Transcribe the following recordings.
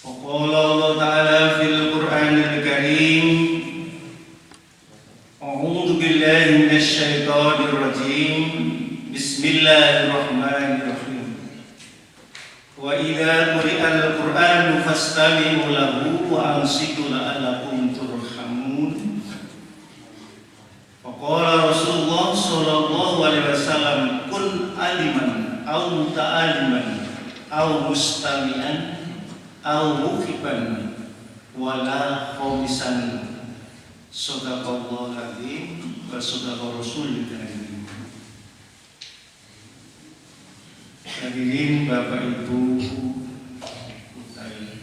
وقال الله تعالى في القرآن الكريم أعوذ بالله من الشيطان الرجيم بسم الله الرحمن الرحيم وإذا قرئ القرآن فاستمعوا له وأنصتوا لعلكم ترحمون وقال رسول الله صلى الله عليه وسلم كن عالما أو متعلما أو مستمعا أو مخبا ولا خامسا Sadaqallahu al-azim wa sadaqa rasulul karim. Hadirin Bapak Ibu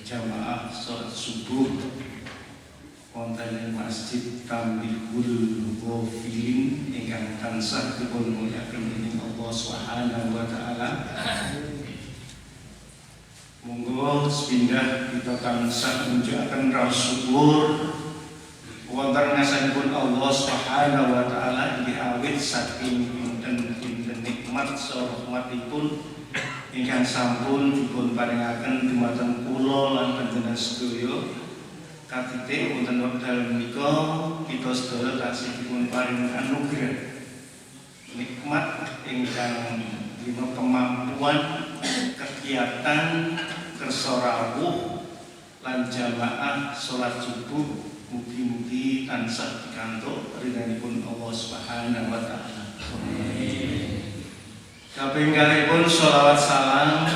jamaah salat subuh wonten Masjid Tambihul Ghafilin ingkang tansah dipun mulyakaken dening Allah Subhanahu wa taala. Monggo sepindah kita tansah menunjukkan rasa syukur wonten ngasanipun Allah Subhanahu wa taala inggih awit saking pinten-pinten nikmat saha rahmatipun ingkang sampun dipun paringaken dumateng kula lan panjenengan sedaya katitik wonten wekdal menika kita sedaya taksih dipun paring anugerah nikmat ingkang dina kemampuan kegiatan kersa rawuh lan jamaah salat subuh. Mugi-mugi tansah pikantuk ridhanipun Allah Subhanahu wa taala. Kaping kalihipun sholawat salam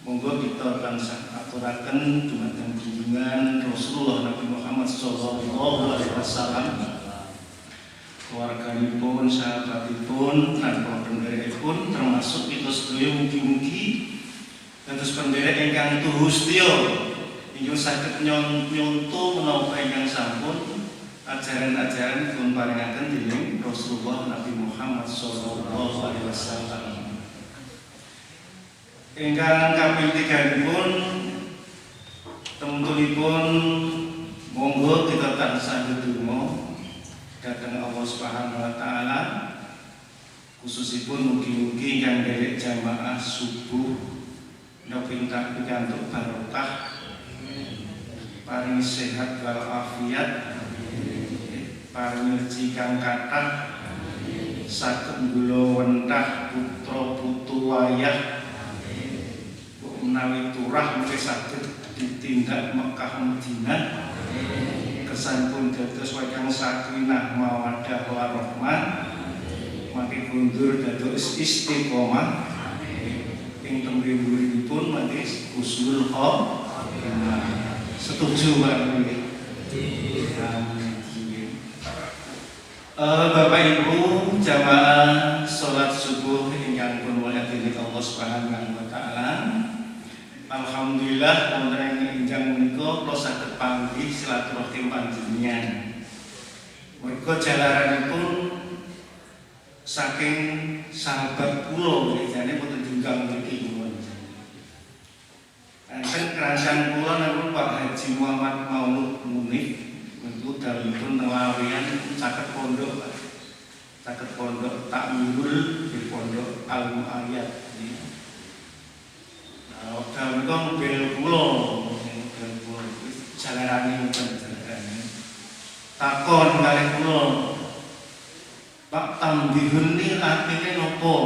monggo kita tansah aturaken dumateng junjungan Rasulullah Nabi Muhammad sallallahu alaihi wasallam, keluarganipun, sahabatipun, lan pendherekipun termasuk kita sedaya mugi-mugi dados pendherek ingkang tuhu setya ingkang saged nyonto menapa ingkang sampun ajaran-ajaran dipun paringaken dening Rasulullah Nabi Muhammad sallallahu alaihi wasallam. Ingkang kaping tiganipun temtunipun monggo kita tansah ndedonga dhateng Allah Subhanahu wa taala, khususipun mugi-mugi ingkang nderek jamaah subuh nopintak pikantuk barokah, paring sehat wal afiat, paring rezeki kang kathah, saged nggula wentah putra putu wayah, menawi turah mengke saged ditindak Mekah Madinah, kesanipun dados wayang sakinah mawaddah warahmah, mangke kundur dados istiqomah ing tembe-tembenipun mangke husnul khotimah. Setuju Pak Amin. Bapak Ibu jamaah salat subuh ingkang pun mulya dening Allah Subhanahu wa taala. Alhamdulillah wonten ingkang menika kula saged panggih silaturahim panjenengan. Merga jalaranipun saking sahabat kula jane boten jungkang mriki. Enten kerajaan kula namung Pak Haji Muhammad Maulud Munif niku dalipun nelawian caket pondok Takmirul di pondok Al Muayyad. Nah, wekdal menika mobil kula jalarane mboten jalarane. Takon kalih kula, Pak Tambihun ni artine napa?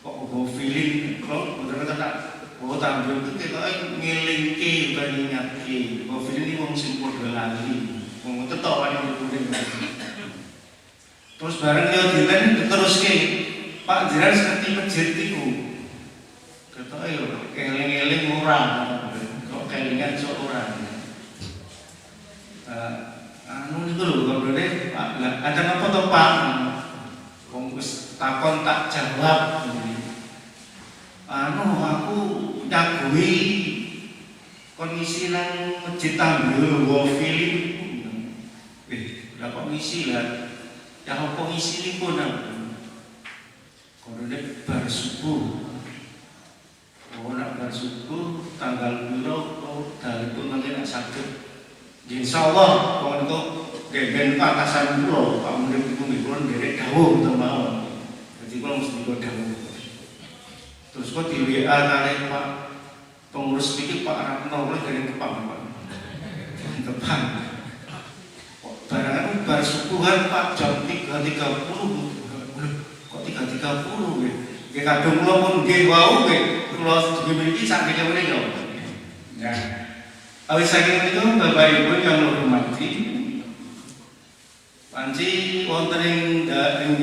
Kok Ghafilin kok bener-bener tak tambah itu kita ngelingke bani nyatke. Ghafilin ini wong sing padha lali. Wong tetok wae kuning. Terus bareng yo dinten diteruske. Pak jiran seperti masjid iku. Ketoke yo keling-eling ora. Kok kelingan sok ora. Anu niku lho kondone Pak. Lah ada apa to Pak? Wong wis takon tak jawab. Aku nyagui kondisi nang Masjid Tambihul Ghafilin. Lah kok ngisi lah. Ya apa ngisinipun aku? Kondone bar subuh. Ora bar subuh tanggal piro kok dalipun nanti nek saged. Insyaallah kok niku gegen patasan kula, Pak Murid niku kula nderek dawuh mawon. Dadi kula mesti dawuh. Terus kok di WA kalih Pak pengurus pikir Pak Ratno dari depan Pak. Depan. Barangan bar subuhan Pak jam 3.30. Kok 3.30 nggih. Nggih kadung kula pun nggih wau nggih. Kula dugi mriki sak kene menika. Ya. Awis saking menika Bapak Ibu yang kula hormati. Panci wonten ing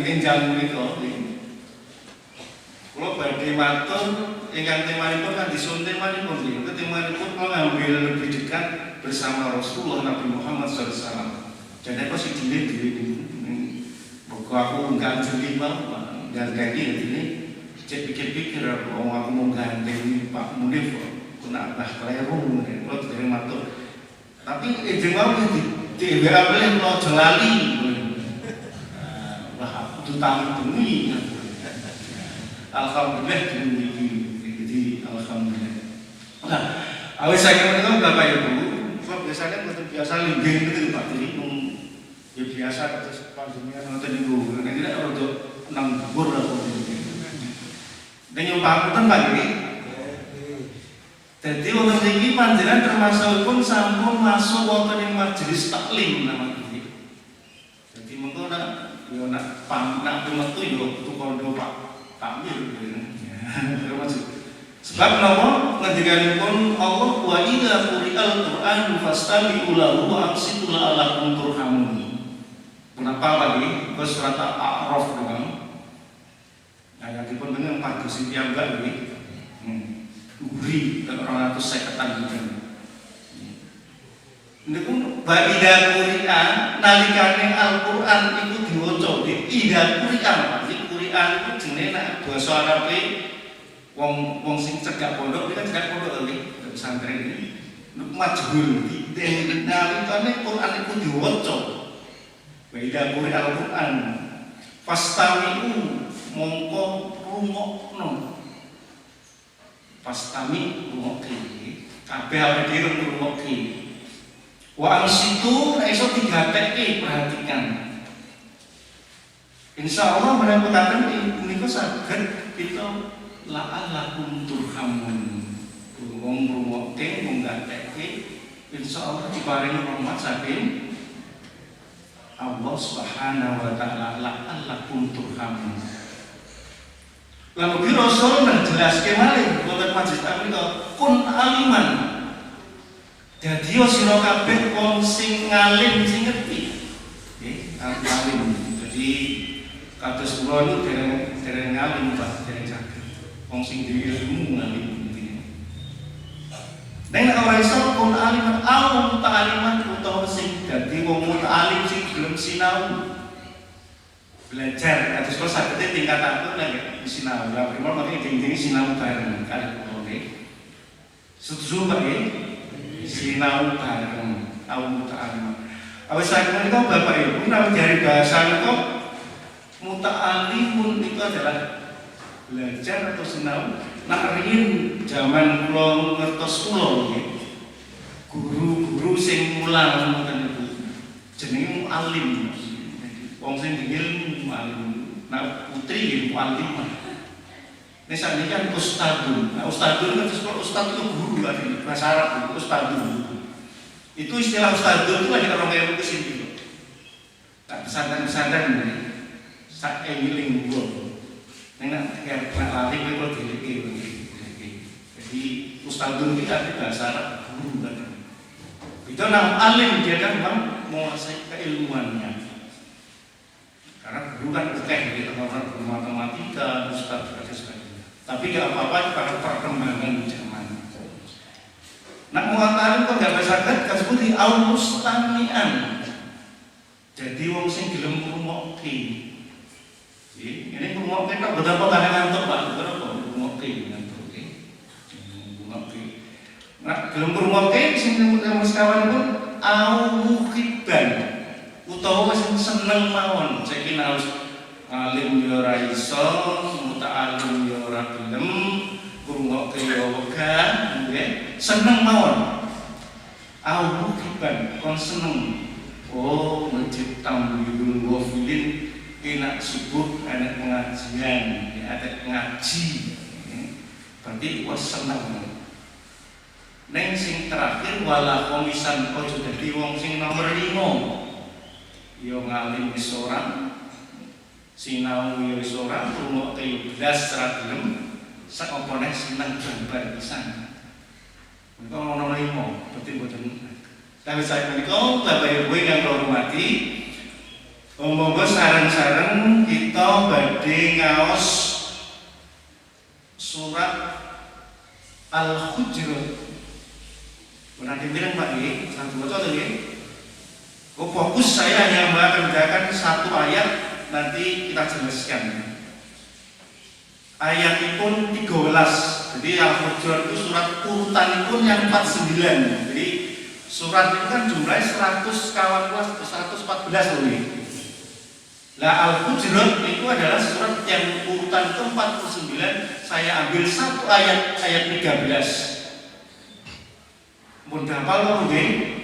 enjang menika nggih. Kula badhe matur ingkang temanipun kan disun temanipun nggih. Temanipun kula ngambil lebih dekat bersama Rasulullah Nabi Muhammad SAW. Jadi apa sih diri pokok aku nggak jeli banget, nggak kayak gini. Cek pikir-pikir aku mau gandeng Pak Munif, kena abah keliru, kalau tidak matur. Tapi jangan di WA boleh lo jelali, wah aku tuh tamu demi. Alhamdulillah jadi alhamdulillah. Nah, awal saya katakan Bapak Ibu, kalau biasanya biasa linggih itu Pak, jadi ya biasa terus panjenengan nonton niku nek tidak untuk nang dhuwur aku nek nyumpaken Pak iki dadi wonten iki panjenengan termasukipun sampun masuk wonten ing majelis taklim nama iki dadi mengko nak yo nak nak metu yo tukondo Pak takmir sebab napa ngendikanipun Allah wa idza quri'al Qur'an fastami'u lahu wa ansitu la'allakum turhamun. Kenapa lagi? Ke surat Al-A'raf doang. Ayatipun dengan padusi piyambak iki. Guri 250-an gitu. Niku baida Qur'an nalikane Al-Qur'an iku diwaca ida Qur'an. Iki Qur'an iku jenenge nek basa Arabe wong sing cedhak pondok iki kan cedhak pondok iki pesantren iki. Niku majhul den nalikane Qur'an iku diwaca. Baida Al-Qur'an fastami'u mongko rungokno pastami rungokke kabeh awake dhewe ngrungokke wa ansitu iso digatekke perhatikan insyaallah meneputaken menika saged kita la'allakum turhamun wong ngrungokke mung gatekke insyaallah diparingi rahmat saking Allah Subhanahu wa ta'ala la'allakum turhamun. Lalu Rasul menjelaskan malih wonten majelis menika kun aliman. Dadi sira kabeh wong sing ngalim sing ngerti. Nggih, alim. Jadi kados kula niku dereng ngalim Pak, dereng saged. Wong sing duwe ilmu ngalim. Nek ora iso kun aliman au ta'aliman utawa sing dadi wong muta'alim sing gelem sinau belajar kados kula saged tingkataken nek sinau lha pripun makane ding-ding sinau bareng kali kula nggih setuju Pak nggih sinau bareng au muta'alim awis saking menika Bapak Ibu nek dari bahasa menika muta'alimun itu adalah belajar atau sinau. Nak riyin zaman kula ngertos kula nggih. Guru-guru sing mulang ngoten niku jenenge muallim. Wong sing ilmu muallim. Nak putri nggih muallimah. Nek sakniki kan ustadun. Nah ustadun kan ustad itu guru kan bahasa Arab ustadun. Itu istilah ustadun itu lagi orang kayak kesini. Tak pesantren-pesantren ini. Sak eling gua. Nek kayak lari kowe diliki. Jadi ustadun kita bahasa Arab guru kan. Itu nama alim dia kan memang menguasai keilmuannya. Karena guru kan gitu orang matematika, ustaz dan sebagainya. Tapi gak apa-apa pada perkembangan zaman. Nak muatalim kok gak bisa kan seperti al-mustami'an. Jadi wong sing gelem ngrungokke. Ini ngrungokke tok betapa kalian ngantuk Pak, berapa ngrungokke ngantuk nggih. Ngrungokke. Nak gelem ngrungokke sing sekawan pun au mukhibban utawa sing seneng mawon. Saiki harus alim yo ora iso, muta'alim yo ora gelem, ngrungokke yo wegah, nggih. Seneng mawon. Au mukhibban kon seneng. Oh, masjid Tamliul Wafilin enak subuh, enak pengajian, ada ngaji. Berarti was senang. Neng sing terakhir wala komisan ojo dadi wong sing nomor 5. Yo ngalim wis ora, sinau yo wis ora, rungokke yo blas ora gelem, sak apa nek seneng gambar pisan. Menika nomor 5, berarti mboten. Tapi saya menika Bapak Ibu yang kula hormati, monggo sareng-sareng kita badhe ngaos surat Al-Hujurat. Nanti bilang Pak ini, satu baca tuh ya. Fokus saya hanya mengerjakan satu ayat, nanti kita jelaskan. Ayat itu pun 13. Jadi Al-Hujurat itu surat urutan itu yang 49. Jadi surat itu kan jumlahnya 114 loh ya. Nah Al-Hujurat itu adalah surat yang urutan ke-49. Saya ambil satu ayat 13. Mun hafal apa nggih?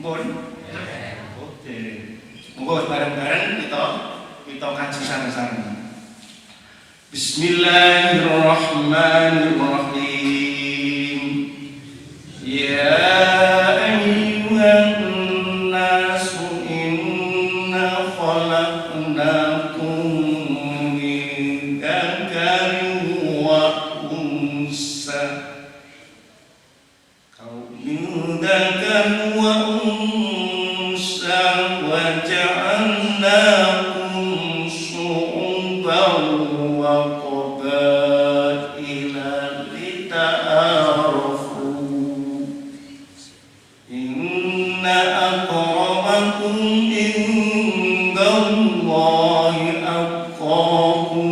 Mun. Oke. Monggo bareng-bareng kita kaji sareng-sareng. Bismillahirrahmanirrahim. Ya ayyuhan nasu inna khalaqnakum min dzakarin wa unsa. ذكر وأنثى وجعلناكم شعوبا وقبائل لتعارفوا إن أكرمكم عند الله أتقاكم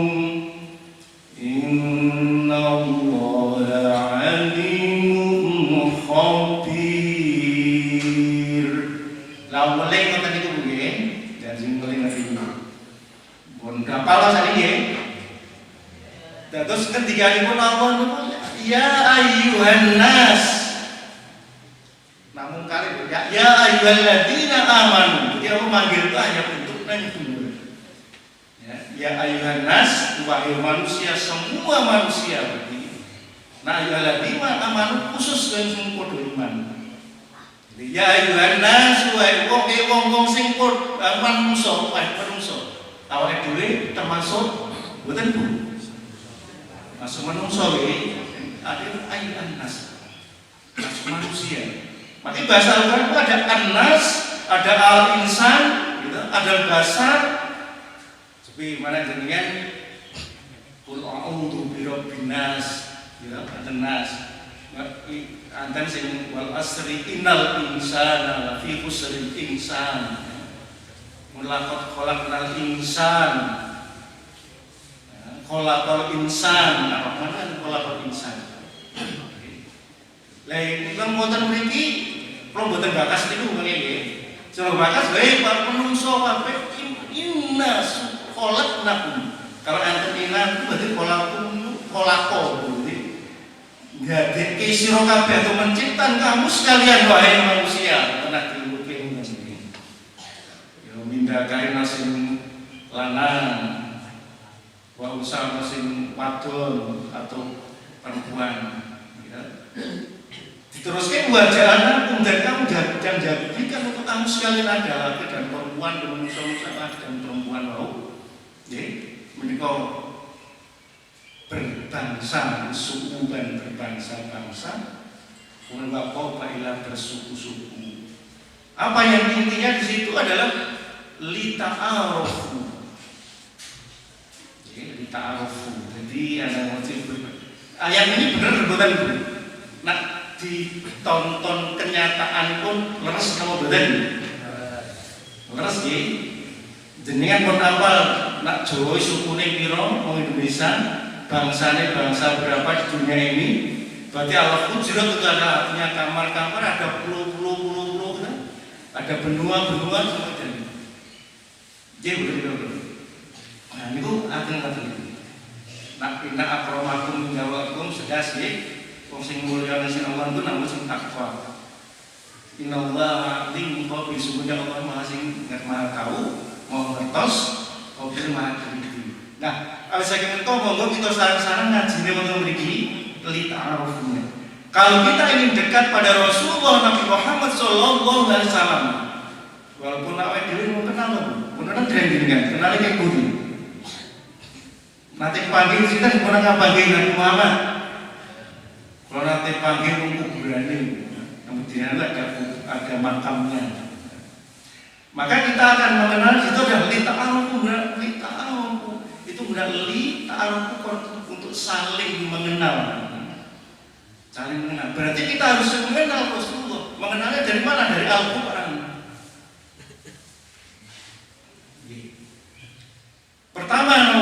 إن الله عليم khabir. Lalu mulai ngoten niku nggih, dan sing mulai ngerti. Pun kapal sakniki nggih. Terus ketiga Allah niku ya ayyuhan nas. Namun kali ya ayyuhalladzina amanu. Dia memanggil itu hanya untuk nanya dulu. Ya ayyuhan nas, wahai manusia, semua manusia. Nah ayyuhalladzina amanu khusus kan sing padha iman. Ya ayyuhan nas wong sing manungsa, awake dhewe termasuk mboten Bu. Masuk manungsa iki ada ayyuhan nas. Masuk manusia. Maka bahasa Al-Qur'an itu ada an-nas, ada al-insan, gitu, ada al-basar. Seperti mana jenengan qul a'udzu birabbin nas, ya an-nas. Anten sing wal asri innal insana lafi khusrin insan. Mulaqad khalaqnal insan. Khalaqal insan, apa mana khalaqal insan. Lain ilang wonten mriki kula mboten bakas niku ngene nggih. Cara bakas bae para menungso kabeh inna khalaqnakum. Kalau enten inna itu berarti khalaqo. Nggak sira kabeh atau menciptakan kamu sekalian wahai manusia. Tenan dilukih ngoten iki. Ya mindakae sing lanang. Wa usama sing wadon atau perempuan. Ya. Diteruskan wajah anak dan kamu jangan jadikan untuk kamu sekalian ada laki dan perempuan dan manusia dan perempuan mau. Jadi menikah berbangsa, suku dan berbangsa-bangsa, kemudian ilah bersuku-suku. Apa yang intinya di situ adalah lita'arufu. Lita'arufu. Jadi ada motif ayat ini benar bukan Bu. Nah, ditonton kenyataan pun leres kalau betul. Leres nggih. Jenengan pun apal nak Jawa sukune pira wong Indonesia? Bangsanya bangsa berapa di dunia ini? Berarti Al-Hujurat itu ada artinya kamar-kamar, ada pulau-pulau kan? Ada benua-benua semacam. Jadi betul. Nah itu akan nak pindah akromakum jawakum sedas ya. Wong sing mulya sing Allah itu namanya sing takwa. Innallaha alim khabir, sesungguhnya Allah Maha sing maha tahu, mau ngertos, khabir maha teliti. Nah, kalau saya ingin tahu, monggo kita sarang-sarang ngajine wonten mriki lita'arufnya. Kalau kita ingin dekat pada Rasulullah Nabi Muhammad Sallallahu Alaihi Wasallam, walaupun awake dhewe mau kenal, beneran dengan kenal kayak budi. Nanti panggil kita orang nggak panggil Nabi Muhammad. Kalau nanti panggil kuburan ini, kemudian ada makamnya. Maka kita akan mengenal itu adalah lita'arufu. Itu benar lita'arufu untuk saling mengenal. Saling mengenal. Berarti kita harus mengenal Rasulullah. Mengenalnya dari mana? Dari Al-Quran. Pertama,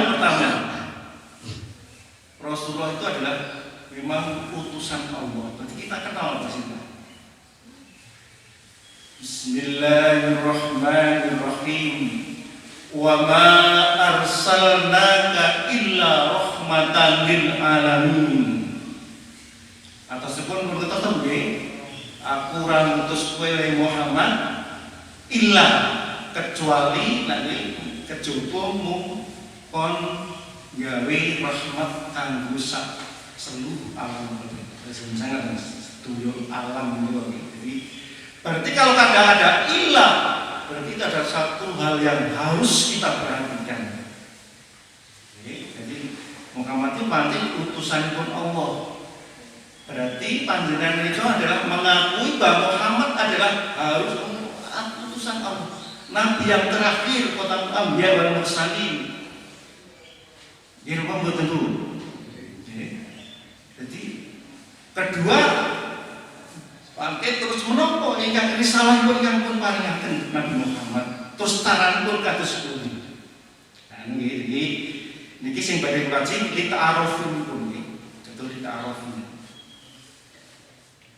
Rasulullah itu adalah memang utusan Allah. Berarti kita kenal di sini. Bismillahirrahmanirrahim. Wa ma arsalnaka illa rahmatan lil alamin. Ataupun menurut nggih, aku ora ngutus kowe Muhammad illa kecuali nanti kejaba mung kon gawe rahmat kanggo seluruh alam. Sangat seluruh alam itu. Jadi berarti kalau kadang ada ilah, berarti itu ada satu hal yang harus kita perhatikan. Jadi Muhammad itu pancen utusan pun Allah. Berarti panjenengan itu adalah mengakui bahwa Muhammad adalah harus utusan Allah, Nabi yang terakhir, kota Ambiya wal Mursalin. Ini rumah betul dulu. Jadi kedua, pakai terus menopok ingkang risalah pun yang pun paringaken Nabi Muhammad. Terus taran pun kados pundi. Nah niki sing badhe kaji kita arafun pun nggih. Betul kita arafun.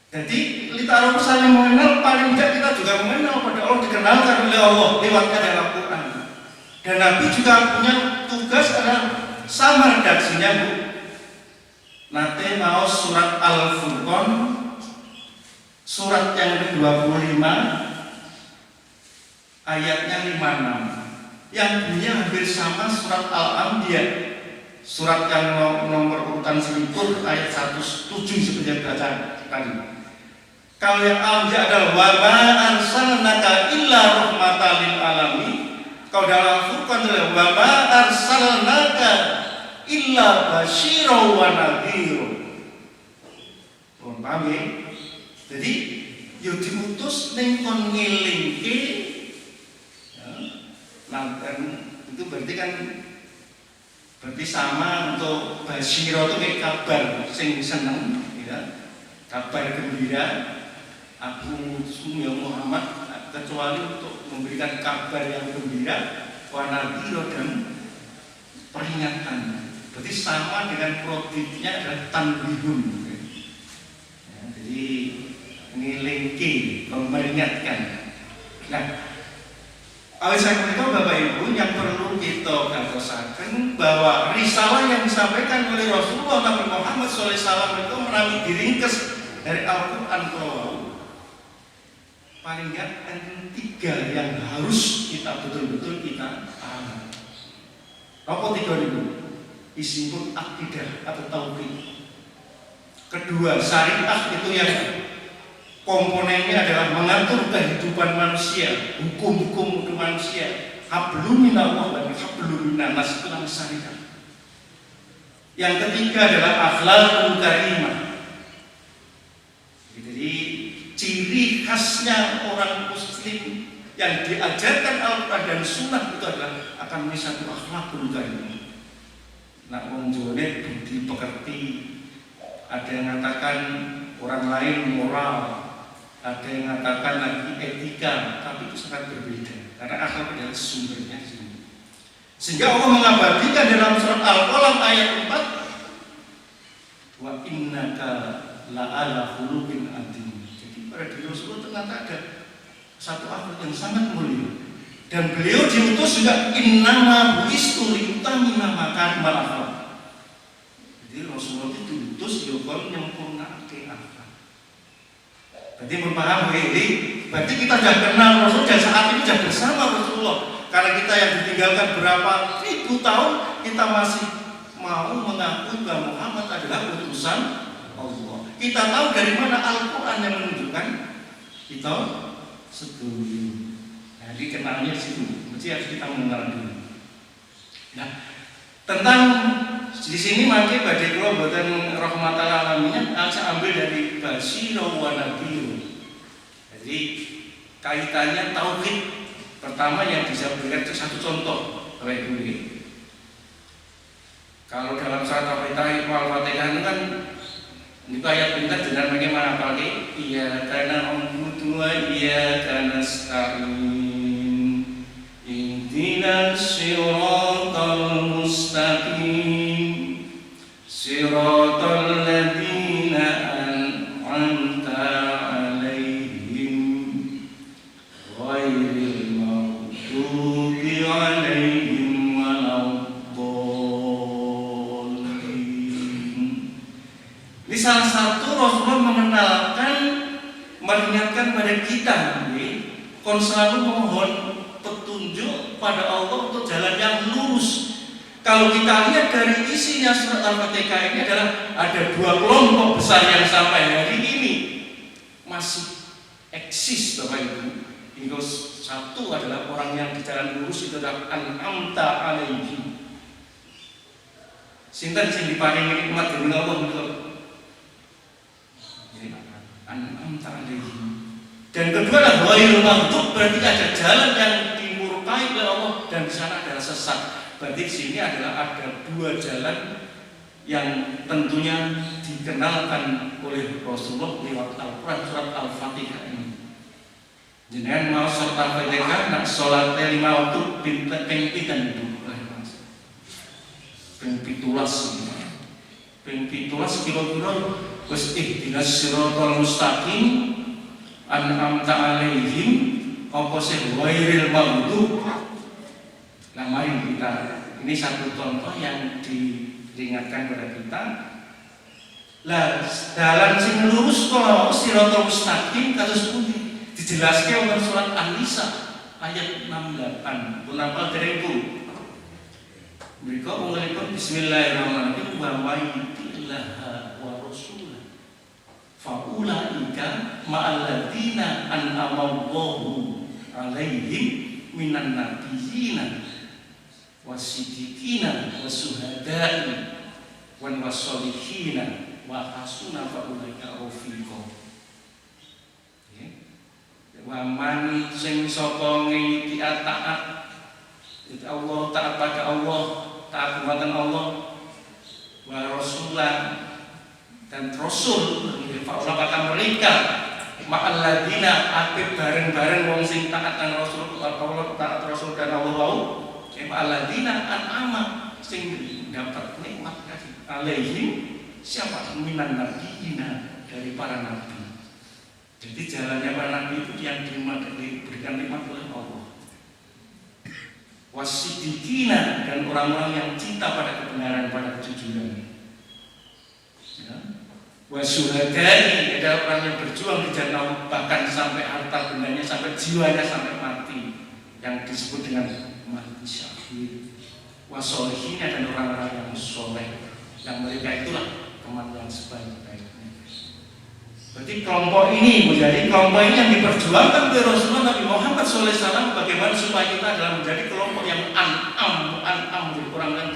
Jadi lita'arufu saling mengenal, paling tidak kita juga mengenal pada Allah, dikenalkan oleh Allah lewat karya Al-Quran. Dan Nabi juga punya tugas adalah sama redaksinya Bu. Nanti mau surat Al-Furqan, surat yang ke-25, ayatnya 56. Yang bunyinya hampir sama surat Al-Anbiya, surat yang nomor urutan 1000 ayat 107 seperti yang baca tadi. Kalau yang Al-Anbiya adalah wa ma arsalnaka illa rahmatan lil alamin. Kalau dalam Al-Furqan adalah wa ma arsalnaka illa basyira wa nadhira. Paham ya? Jadi yo diutus ning kon ngelingke. Nah, itu berarti kan berarti sama untuk basyira itu kayak kabar sing seneng ya. Kabar gembira. Aku ya Muhammad kecuali untuk memberikan kabar yang gembira, wanadhira dan peringatan. Berarti sama dengan produknya adalah tanbihun. Ya, jadi ngelingke, memperingatkan. Nah, oleh sebab itu Bapak Ibu yang perlu kita gatosaken bahwa risalah yang disampaikan oleh Rasulullah Nabi Muhammad SAW itu menawi diringkes dari Al-Quran Kalau paling enggak ada 3 yang harus kita betul-betul kita pahami. Apa 3 itu? Isinya akidah atau tauhid. Kedua, syariat itu yang komponennya adalah mengatur kehidupan manusia, hukum-hukum manusia. Hablum minallah dan hablum minannas itu namanya syariat. Yang ketiga adalah akhlakul karimah. Jadi ciri khasnya orang muslim yang diajarkan Al-Quran dan Sunnah itu adalah akan menjadi satu akhlakul karimah. Nak wong jone budi pekerti, ada yang mengatakan orang lain moral, ada yang mengatakan lagi etika, tapi itu sangat berbeda karena akhlak adalah sumbernya di sini. Sehingga Allah mengabadikan dalam surat Al-Qalam ayat 4, wa innaka la'ala khuluqin adzim. Pada diri Rasulullah ternyata ada satu akhlak yang sangat mulia, dan beliau diutus juga innama buistu liutamina makarimal akhlak. Jadi Rasulullah itu diutus juga menyempurnakan akhlak. Berarti paham ini, berarti kita sudah kenal Rasul dan saat ini sudah bersama Rasulullah. Karena kita yang ditinggalkan berapa ribu tahun, kita masih mau mengakui bahwa Muhammad adalah utusan Allah. Kita tahu dari mana Al-Quran yang menunjukkan kita setuju. Jadi kenalnya di situ. Mesti harus kita mengenal dulu. Nah, tentang di sini mangke badhe kula boten rahmatal alamin, saya ambil dari Basyira wa Nadhir. Jadi kaitannya tauhid pertama yang bisa berikan satu contoh kayak dulu. Kalau dalam surat Al-Fatihah itu kan ini ayat pintar dengan bagaimana pakai iya karena na'budu wa iyyaka nasta'in ihdinas siratal mustaqim siratal ladzina an'amta 'alaihim ghairil maghdubi 'alaihim waladdallin. Ini salah satu Rasulullah mengenalkan, mengingatkan pada kita, kon selalu memohon petunjuk pada Allah untuk jalan yang lurus. Kalau kita lihat dari isinya surat Al-Fatihah ini adalah ada dua kelompok besar yang sampai hari ini masih eksis, Bapak Ibu. Ini satu adalah orang yang di jalan lurus itu adalah an'amta alaihim. Sinten sing diparingi nikmat dening Allah betul. An'amta alaihim. Dan kedua adalah ghairil maghdub, berarti ada jalan yang dimurkai oleh Allah dan di sana adalah sesat. Berarti di sini adalah ada dua jalan yang tentunya dikenalkan oleh Rasulullah lewat Al-Quran surat Al-Fatihah ini. Jenengan mau surat Al-Fatihah nak sholat 5 waktu ping-pitan itu. Ping-pitulas kira-kira wis ihdinas siratal mustaqim an'amta alaihim apa sih ghairil maghdub. Nah mari kita, ini satu contoh yang diingatkan pada kita. Lah dalan sing lurus kok siratal mustaqim kados pundi dijelaskan oleh surat An-Nisa ayat 68. Pun apal derengku. Mereka mengucapkan bismillahirrahmanirrahim wa mayyitillaha wa rasulah faulaika ma'alladina an'amallahu alaihim minan nabiyina wasiddiqina wasuhada'i wan wasolihina wa hasuna faulaika rafiqa. Wa man sing sapa ngingiti taat Allah, taat pada Allah, taat kepada Allah wa rasulah dan rasul, maka mereka ma'alladina apik bareng-bareng wong sing taat nang rasul Allah, taat rasul dan Allah wau ma'alladina an'ama sing dapat nikmat alaihim siapa minan nabiyina dari para nabi. Jadi jalannya para nabi itu yang diberikan nikmat oleh Allah. Wasiddiqina dan orang-orang yang cinta pada kebenaran, pada kejujuran. Ya. Wasyuhada'i adalah orang yang berjuang di jalan Allah bahkan sampai harta bendanya, sampai jiwanya, sampai mati, yang disebut dengan mati syahid. Wasolihina dan orang-orang yang soleh, yang mereka itulah teman yang sebaik-baiknya. Berarti kelompok ini menjadi kelompok ini yang diperjuangkan oleh Rasulullah Nabi Muhammad SAW, bagaimana supaya kita adalah menjadi kelompok yang an'am orang yang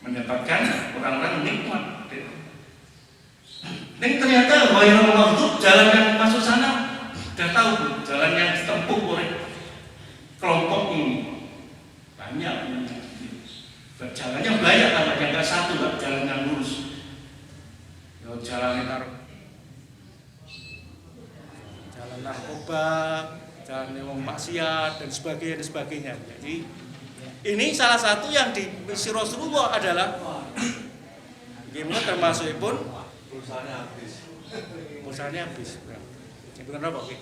mendapatkan orang-orang nikmat. Dan ternyata ghairul maghdub, jalan yang masuk sana sudah tahu jalan yang ditempuh oleh kelompok ini banyak. Jalannya banyak, tapi yang enggak satu lah, jalan yang lurus. Jalan yang narkoba, jalan wong maksiat dan sebagainya. Jadi ini salah satu yang dimisi Rasulullah adalah gimana termasuk pun pulsanya habis. Bukan apa oke.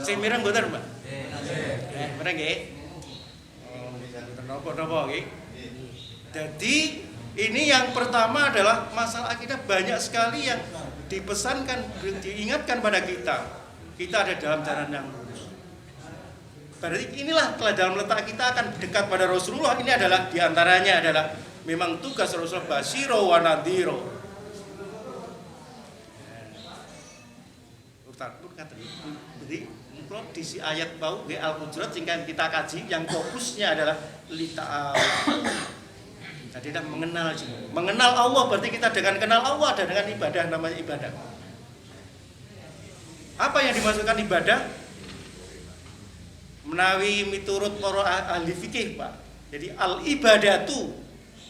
Sing mireng mboten, Mbak? Mireng nggih. Napa nggih. Jadi ini yang pertama adalah masalah akidah, banyak sekali yang dipesankan, diingatkan pada kita. Kita ada dalam jalan yang lurus. Berarti inilah dalam letak kita akan dekat pada Rasulullah. Ini adalah diantaranya adalah memang tugas Rasulullah Basyira wa Nadhir. kula di ayat bau nggih Al-Hujurat sing kita kaji yang fokusnya adalah lita. Jadi kita mengenal juga. Mengenal Allah berarti kita dengan kenal Allah ada dengan ibadah namanya ibadah. Apa yang dimasukkan ibadah? Menawi miturut para ahli fikih, Pak. Jadi al-ibadatu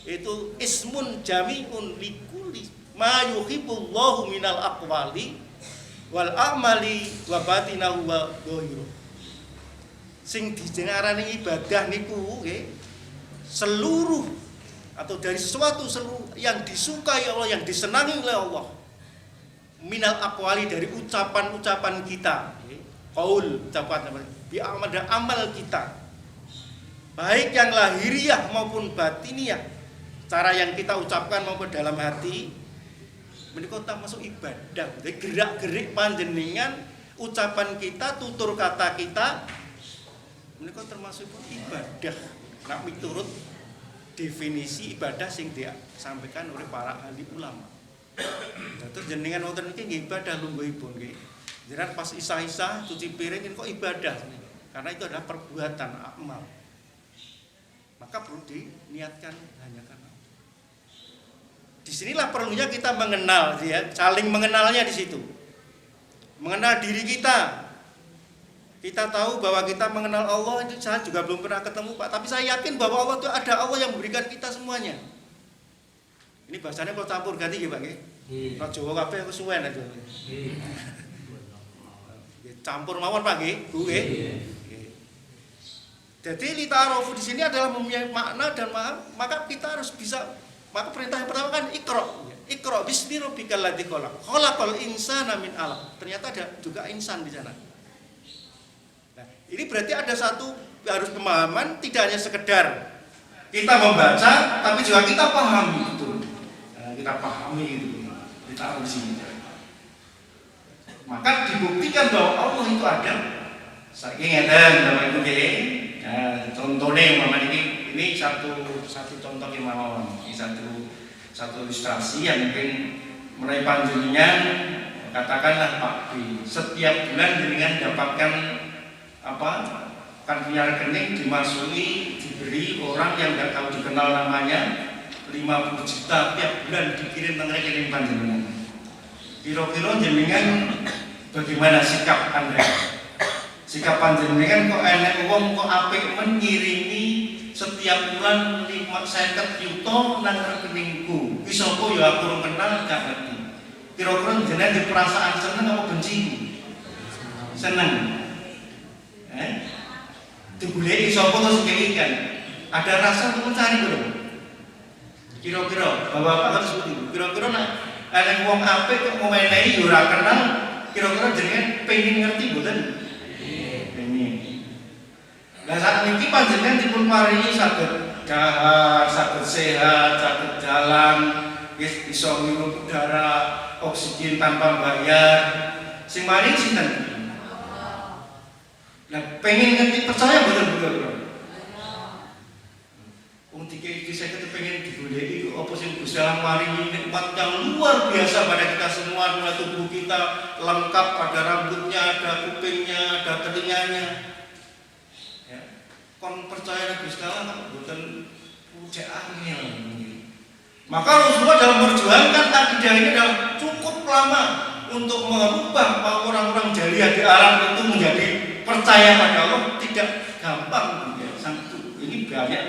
itu ismun jami'un likulli ma yuhibbullahu minal aqwali wal a'mali wa batinahu wa dhahiru. Sing dijengarani ibadah niku nggih seluruh atau dari sesuatu seluruh yang disukai Allah, yang disenangi oleh Allah. Minal aqwali dari ucapan-ucapan kita, qaul ucapan bi amal kita. Baik yang lahiriah maupun batiniah, cara yang kita ucapkan maupun dalam hati, menika termasuk ibadah. Jadi gerak-gerik panjenengan, ucapan kita, tutur kata kita, menika termasuk ibadah. Nah, miturut definisi ibadah sing disampaikan oleh para ahli ulama. Terus jenengan wonten iki nggih ibadah lungguhipun nggih. Jenengan pas isah-isah cuci piring ini kok ibadah. Karena itu adalah perbuatan amal. Maka perlu diniatkan hanya karena. Disinilah perlunya kita mengenal, ya, saling mengenalnya di situ. Mengenal diri kita. Kita tahu bahwa kita mengenal Allah itu saya juga belum pernah ketemu, Pak. Tapi saya yakin bahwa Allah itu ada Allah yang memberikan kita semuanya. Ini bahasanya kalau campur ganti ya Pak nggih. Nek Jawa kabeh kesuwen aja. Campur mawon Pak nggih, Bu nggih. Jadi lita'arofu di sini adalah mempunyai makna dan maka kita harus bisa, maka perintah yang pertama kan Iqra bismi rabbikal ladzi khalaq. Khalaqal insana min 'alaq. Ternyata ada juga insan di sana. Nah, ini berarti ada satu harus pemahaman, tidak hanya sekedar kita membaca tapi juga kita pahami betul. Kita pahami itu, kita harus di sini. Maka dibuktikan bahwa Allah itu ada. Saking ngeten nama itu nggih. Nah, contohnya umpama ini satu contoh kemauan, ini satu ilustrasi yang mungkin mulai panjenengan katakanlah Pak B. Setiap bulan jenengan dapatkan apa? Kan punya rekening dimasuki diberi orang yang nggak tahu dikenal namanya 50 juta tiap bulan dikirim ke rekening panjenengan. Kira-kira jenengan bagaimana sikap Anda? Sikap panjenengan kok enek wong kok apik mengirimi setiap bulan 50 juta nang rekeningku. Ki sapa ya aku ora kenal gak ngerti. Kira-kira jenengan di perasaan seneng apa benci? Seneng. Digoleki sapa terus keikan. Ada rasa untuk mencari lho. Kira-kira Bapak harus seperti itu. Kira-kira nek enek wong apik kok menehi ya ora kenal, kira-kira jenengan pengen ngerti mboten? Nah saat ini panjenengan dipun paringi saged dahar, saged sehat, saged jalan, bisa ngirup udara, oksigen tanpa bayar. Sing maring sinten? Nah pengen ngerti percaya betul-betul. Wong iki saya pengen digoleki apa sing Gusti Allah maringi nikmat yang luar biasa pada kita semua, tubuh kita lengkap, ada rambutnya, ada kupingnya, ada telinganya. Kon percaya Gusti Allah mboten cek angel. Maka Rasulullah dalam memperjuangkan akidah ini adalah cukup lama untuk merubah orang-orang jahiliyah di Arab itu menjadi percaya pada Allah, tidak gampang ya. Ini banyak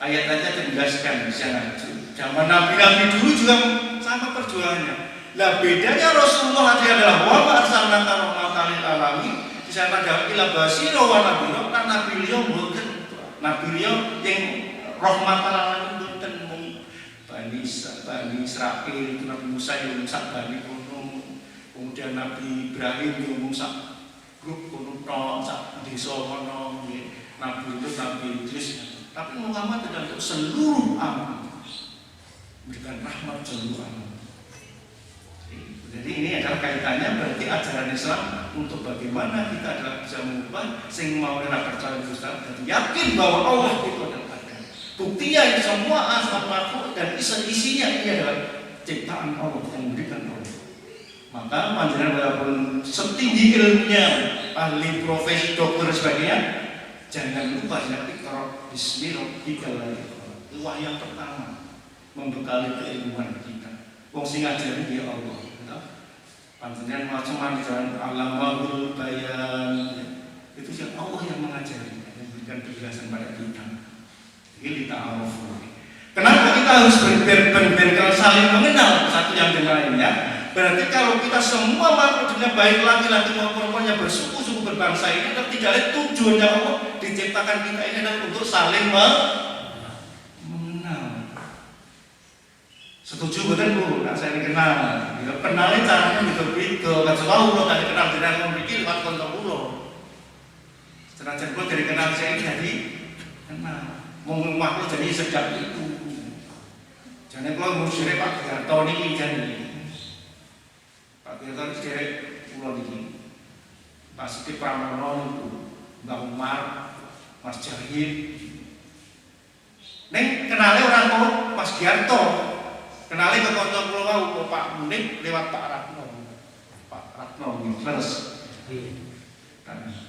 ayat-ayat menjelaskan di sana. Zaman Nabi dulu juga sama perjuangannya. Lah bedanya Rasulullah adalah wa ma arsalnaka rahmatan lil alamin. Saya pada ila basira wa nabiyya kan nabi liya mboten nabi liya yang rahmatan alamin mboten mung Bani Israil itu Nabi Musa yang sak bani kono, kemudian Nabi Ibrahim yang sak grup kono tok sak desa kono nggih, Nabi itu Nabi Idris, tapi Muhammad adalah untuk seluruh alam memberikan rahmat seluruh alam. Jadi ini adalah kaitannya berarti ajaran Islam untuk bagaimana kita adalah bisa mengubah sing mau ora percaya Gusti Allah dan yakin bahwa Allah itu adalah ada. Buktinya semua asal makhluk dan isinya ini adalah ciptaan Allah yang diberikan Allah. Maka panjenengan walaupun setinggi ilmunya ahli profesi dokter dan sebagainya, jangan lupa ya iqra bismi rabbikal ladzi khalaq. Itu yang pertama membekali keilmuan kita. Wong sing ngajari ya Allah. Panjenengan macam-macam alamul bayan. Itu yang Allah yang mengajari, yang memberikan penjelasan pada kita. Ini ta'aruf. Kenapa kita harus benar-benar saling mengenal satu yang dengan lainnya? Berarti kalau kita semua makhluk dunia baik laki-laki maupun perempuan yang bersuku-suku berbangsa ini adalah tidak ada tujuannya Allah diciptakan kita ini adalah untuk saling mengenal. Setuju betul Bu? Nah, saya kenal. Ya, kenalnya caranya gitu-gitu. Kan selalu lo tadi kenal dengan memiliki lewat kontak pulau. Setelah cerita dari kenal saya ini jadi kenal. Mau makhluk jadi sejak itu. Jangan kalau musyrik Pak Garto ini jadi Pak Garto ini derek pulau ini Pak Siti Pramono itu Mbak Umar, Mas Jahid. Neng kenalnya orang kok Mas Garto, kenalnya ke kantor pulau Pak Munik lewat Pak Ratno ini terus.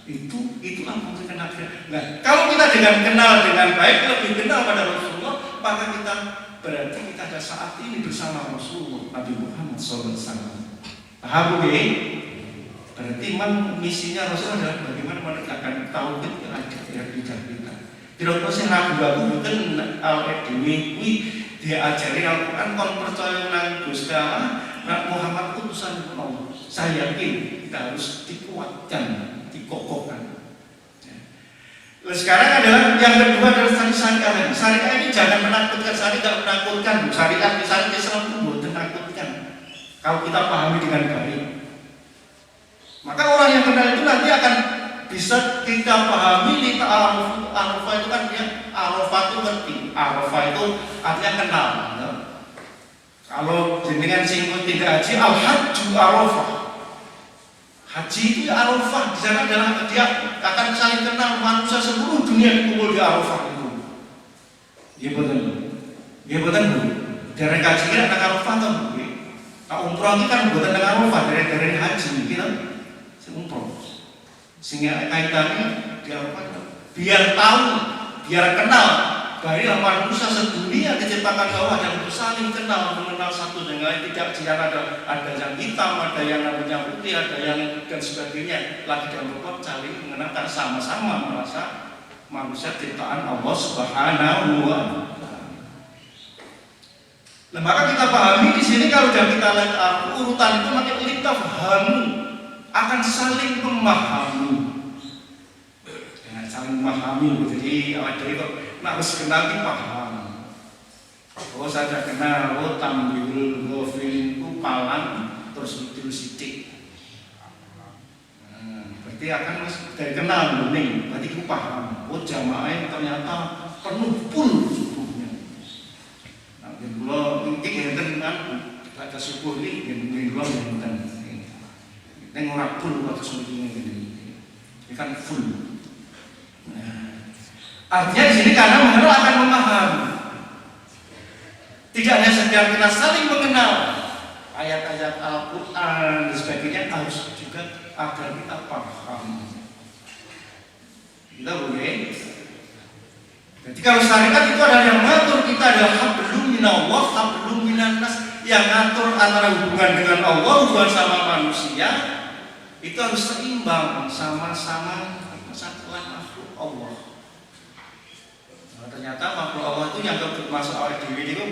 Itu apa yang kenal. Nah, kalau kita dengan kenal dengan baik lebih kenal pada Rasulullah, maka kita berarti kita ada saat ini bersama Rasulullah Nabi Muhammad SAW. Paham ya? Berarti misinya Rasulullah adalah bagaimana menegakkan tauhid yang ada di hati kita. Kira-kira sih ragu-ragu betul al-edwi diajari Al-Quran kon percaya nang Gusti Allah, Muhammad utusan Allah. Saya yakin kita harus dikuatkan, dikokohkan. Sekarang adalah yang kedua adalah syariah. Syariah ini jangan menakutkan, syariah tidak menakutkan. Syariah misalnya Islam itu bukan menakutkan. Kalau kita pahami dengan baik, maka orang yang kenal itu nanti akan bisa kita pahami. Kita arafah itu kan dia arafah itu ngerti. Arafah itu artinya kenal. Ya. Kalau jenengan singgung tidak haji, al-hajju arafah. Haji itu Arafah, di sana adalah dia akan saling kenal manusia seluruh dunia dikumpul di Arafah itu. Iya betul, iya betul Bu. Dari kaji kita ada Arafah tuh. Nah umroh ini kan buatan dengan Arafah dari haji kita, umroh. Sehingga kaitannya di Arafah biar tahu, biar kenal. Dari manusia sedunia diciptakan Allah dan untuk saling kenal, mengenal satu dengan lain. Tidak jangan ada yang hitam, ada yang namanya putih, ada yang dan sebagainya. Lagi dalam berbuat saling mengenalkan sama-sama merasa manusia ciptaan Allah Subhanahu wa Ta'ala. Nah, maka kita pahami di sini kalau sudah kita lihat urutan itu makin litafhamu akan saling memahami. Saling memahami. Jadi ada itu harus kenal di paham. Oh saya sudah kenal, oh tambil ghafilin itu palang terus itu sidik. Berarti akan dari kenal bening, berarti itu paham. Oh jamaah ternyata penuh full subuhnya. Nah, kalau mungkin enten kan baca subuh ini mungkin belum enten. Neng ora full waktu subuhnya ini. Ini kan full. Artinya di sini karena mengenal akan memahami. Tidak hanya sekedar kita saling mengenal ayat-ayat Al-Quran dan sebagainya, harus juga agar kita paham. Kita boleh. Jadi kalau syariat itu adalah yang mengatur kita adalah hablum minallah, hablum minannas, yang mengatur antara hubungan dengan Allah, hubungan sama manusia itu harus seimbang, sama-sama persatuan makhluk Allah. Ternyata makhluk Allah itu yang termasuk awal dewi itu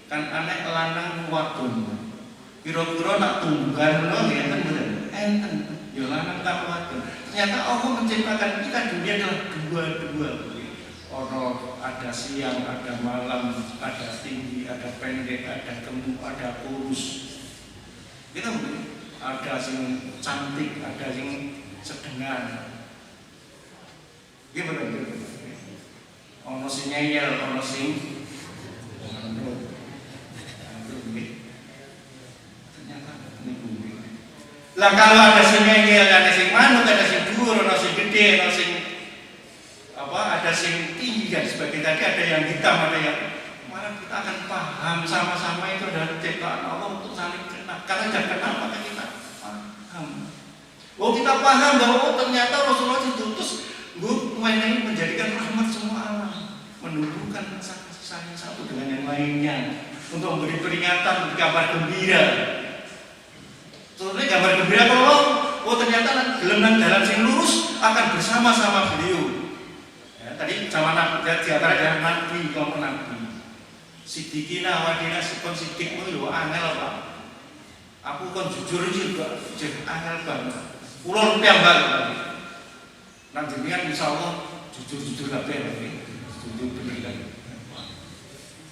kan anak lanang wadon. Kira-kira nak tunggal no enten bener. Enten ya lanang tak wadon. Ternyata Allah menciptakan kita dunia adalah dua-dua. Ada siang, ada malam, ada tinggi, ada pendek, ada gemuk, ada kurus. Kita ada yang cantik, ada yang sedengan. Gimana? Ono sing nyeyel, ono sing ternyata ini. Lah kalau ada sing nyeyel, ada sing manut, ada sing dhuwur, ono sing gede, ono sing ada sing tinggi dan sebagainya. Tadi ada yang hitam, ada yang malah kita akan paham sama-sama itu adalah ciptaan Allah untuk saling kenal. Karena jangan kenal maka kita paham. Oh kita paham bahwa oh, ternyata Rasulullah diutus menjadikan rahmat semua alam, menumbuhkan rasa kasih sayang satu dengan yang lainnya, untuk memberi peringatan, kabar gembira. Soalnya kabar gembira kalau oh ternyata dalam jalan yang lurus akan bersama-sama beliau. Ya, tadi sama nabi, di antara jalan nabi, kelompok nabi. Sidikina wadina sikon sidikmu yo angel Pak. Aku kon jujur juga, angel banget. Ulun piyambak. Nang jenengan insyaallah jujur-jujur kabeh jujur bener kan.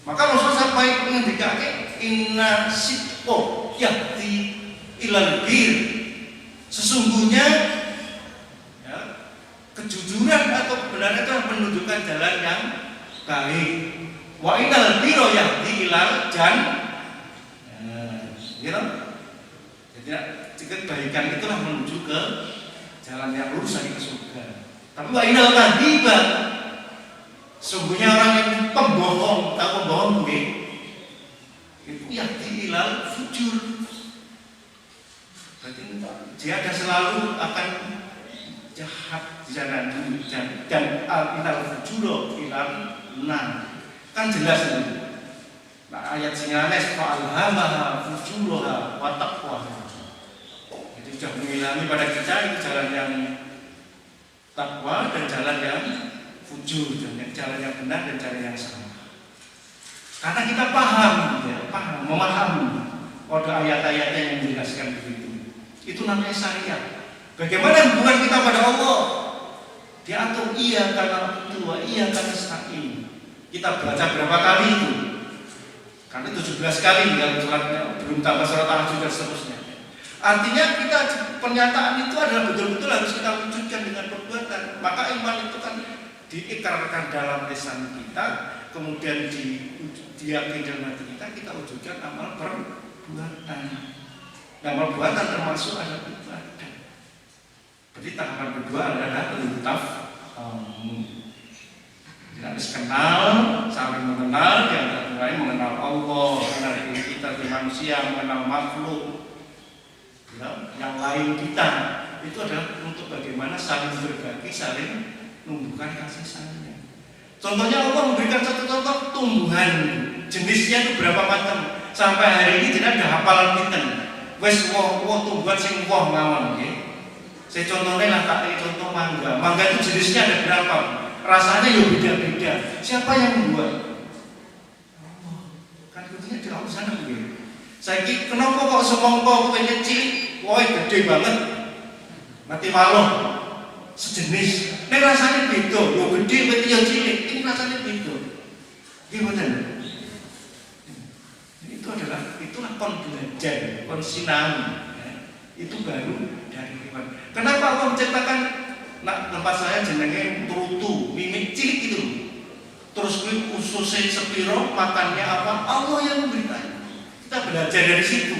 Maka Rasul sampai ngendikake inna sidqo yahdi ilal bir. Sesungguhnya ya, kejujuran atau kebenaran itu menunjukkan jalan yang baik. Wa innal birra yahdi ilal gitu. Jadi kebaikan itulah menuju ke jalan yang lurus lagi ke surga. Tapi wa innal kadhiba, sungguhnya orang yang pembohong, tak pembohong gue, itu yahdi ilal fujur. Berarti dia ada selalu akan jahat di sana dan ilal fujur ilal kan jelas itu. Nah, ayat singanes fa'alhamaha fujuraha wa taqwaha. Jadi sudah mengilhami pada kita itu jalan yang takwa dan jalan yang fujur, jalan yang benar dan jalan yang salah. Karena kita paham, ya, memahami pada ayat-ayatnya yang menjelaskan begitu. Itu namanya syariat. Bagaimana hubungan kita pada Allah? Diatur iya karena itu, iya karena nasta'in. Kita baca berapa kali itu? Karena 17 kali dalam suratnya, belum tambah surat tahajud dan seterusnya. Artinya kita pernyataan itu adalah betul-betul harus kita wujudkan dengan perbuatan. Maka iman itu kan diikrarkan dalam lisan kita, kemudian diyakini dalam hati kita wujudkan amal perbuatan. Nah, perbuatan termasuk ada ibadah. Berarti tahapan kedua adalah harus kenal, saling mengenal, di antara lain mengenal Allah, mengenal diri kita di manusia, mengenal makhluk, ya, yang lain kita. Itu adalah untuk bagaimana saling berbagi, saling menumbuhkan kasih sayang. Contohnya Allah memberikan satu contoh tumbuhan, jenisnya itu berapa macam. Sampai hari ini tidak ada hafalan kita. Wes woh tumbuhan sing woh mawon nggih. Saya contohnya lah tak contoh mangga. Mangga itu jenisnya ada berapa? Rasanya ya beda-beda. Siapa yang membuat? Allah. Kan kudunya di Allah sana begitu. Saiki kenapa kok semongko pengen cilik, woi gede banget. Mati maluh. Sejenis. Nek rasanya beda, yo gede mati yo cilik. Ini rasanya beda. Gimana? Itulah kon belajar, kon sinau. Ya. Itu baru dari iman. Kenapa Allah menciptakan tempat saya jenenge turutu, mimik cilik gitu. Terus kuwi ususnya sepiro, makannya apa? Allah yang memberikan. Kita belajar dari situ.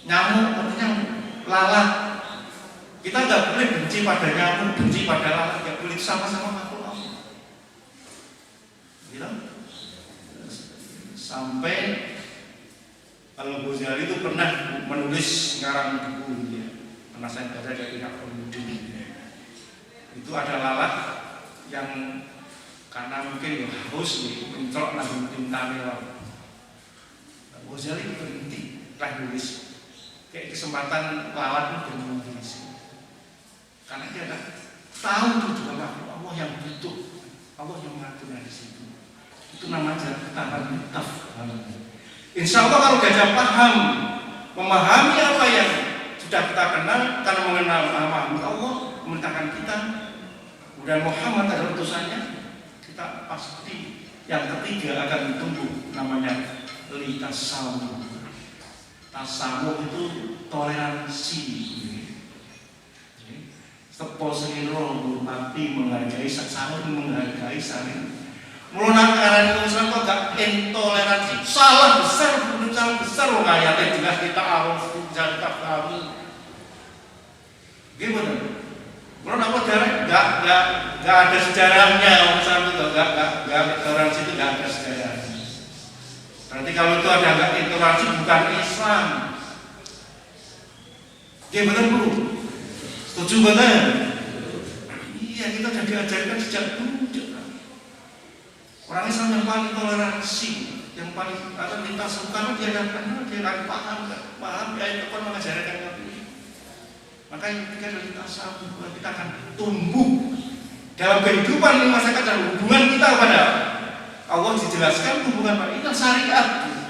Nyamuk, artinya lalat. Kita nggak boleh benci pada nyamuk, benci pada lalat, nggak boleh sama-sama makhluk Allah. Gitu? Sampai Al-Ghazali itu pernah menulis ngarang buku, ya. Pernah saya baca dari Al-Mudin. Itu ada lalat yang karena mungkin haus mencolok nang tintane laut. Ghazali berhenti nulis. Kayak kesempatan lalat itu menulis. Karena dia tahu tujuan Allah yang butuh, Allah yang mengatur di situ. Itu namanya tahapan tafham. Insya Allah kalau gajah paham, memahami apa yang sudah kita kenal, karena mengenal memahami Allah, memerintahkan kita, kemudian Muhammad adalah utusannya, kita pasti yang ketiga akan tumbuh, namanya litasamu. Tasamu itu toleransi. Sepo seniro mati menghargai saling menghargai saling. Mulai karena Islam kok gak intoleransi, salah besar, belum salah besar, wong ayatnya jelas kita harus jangan kamu. Gimana? Mulai apa darah? Gak ada sejarahnya orang Islam itu, gak intoleransi itu gak ada sejarahnya. Berarti kalau itu ada gak intoleransi bukan Islam. Gimana bu? Setuju banget? Iya, kita sudah diajarkan sejak dulu. Orang Islam yang paling toleransi, yang paling lintas suka dia akan paham ayat Al-Quran mengajarkan kami. Makanya ketika ada lintas kita akan tumbuh dalam kehidupan ini masyarakat dan hubungan kita kepada Allah. Dijelaskan hubungan ini syariat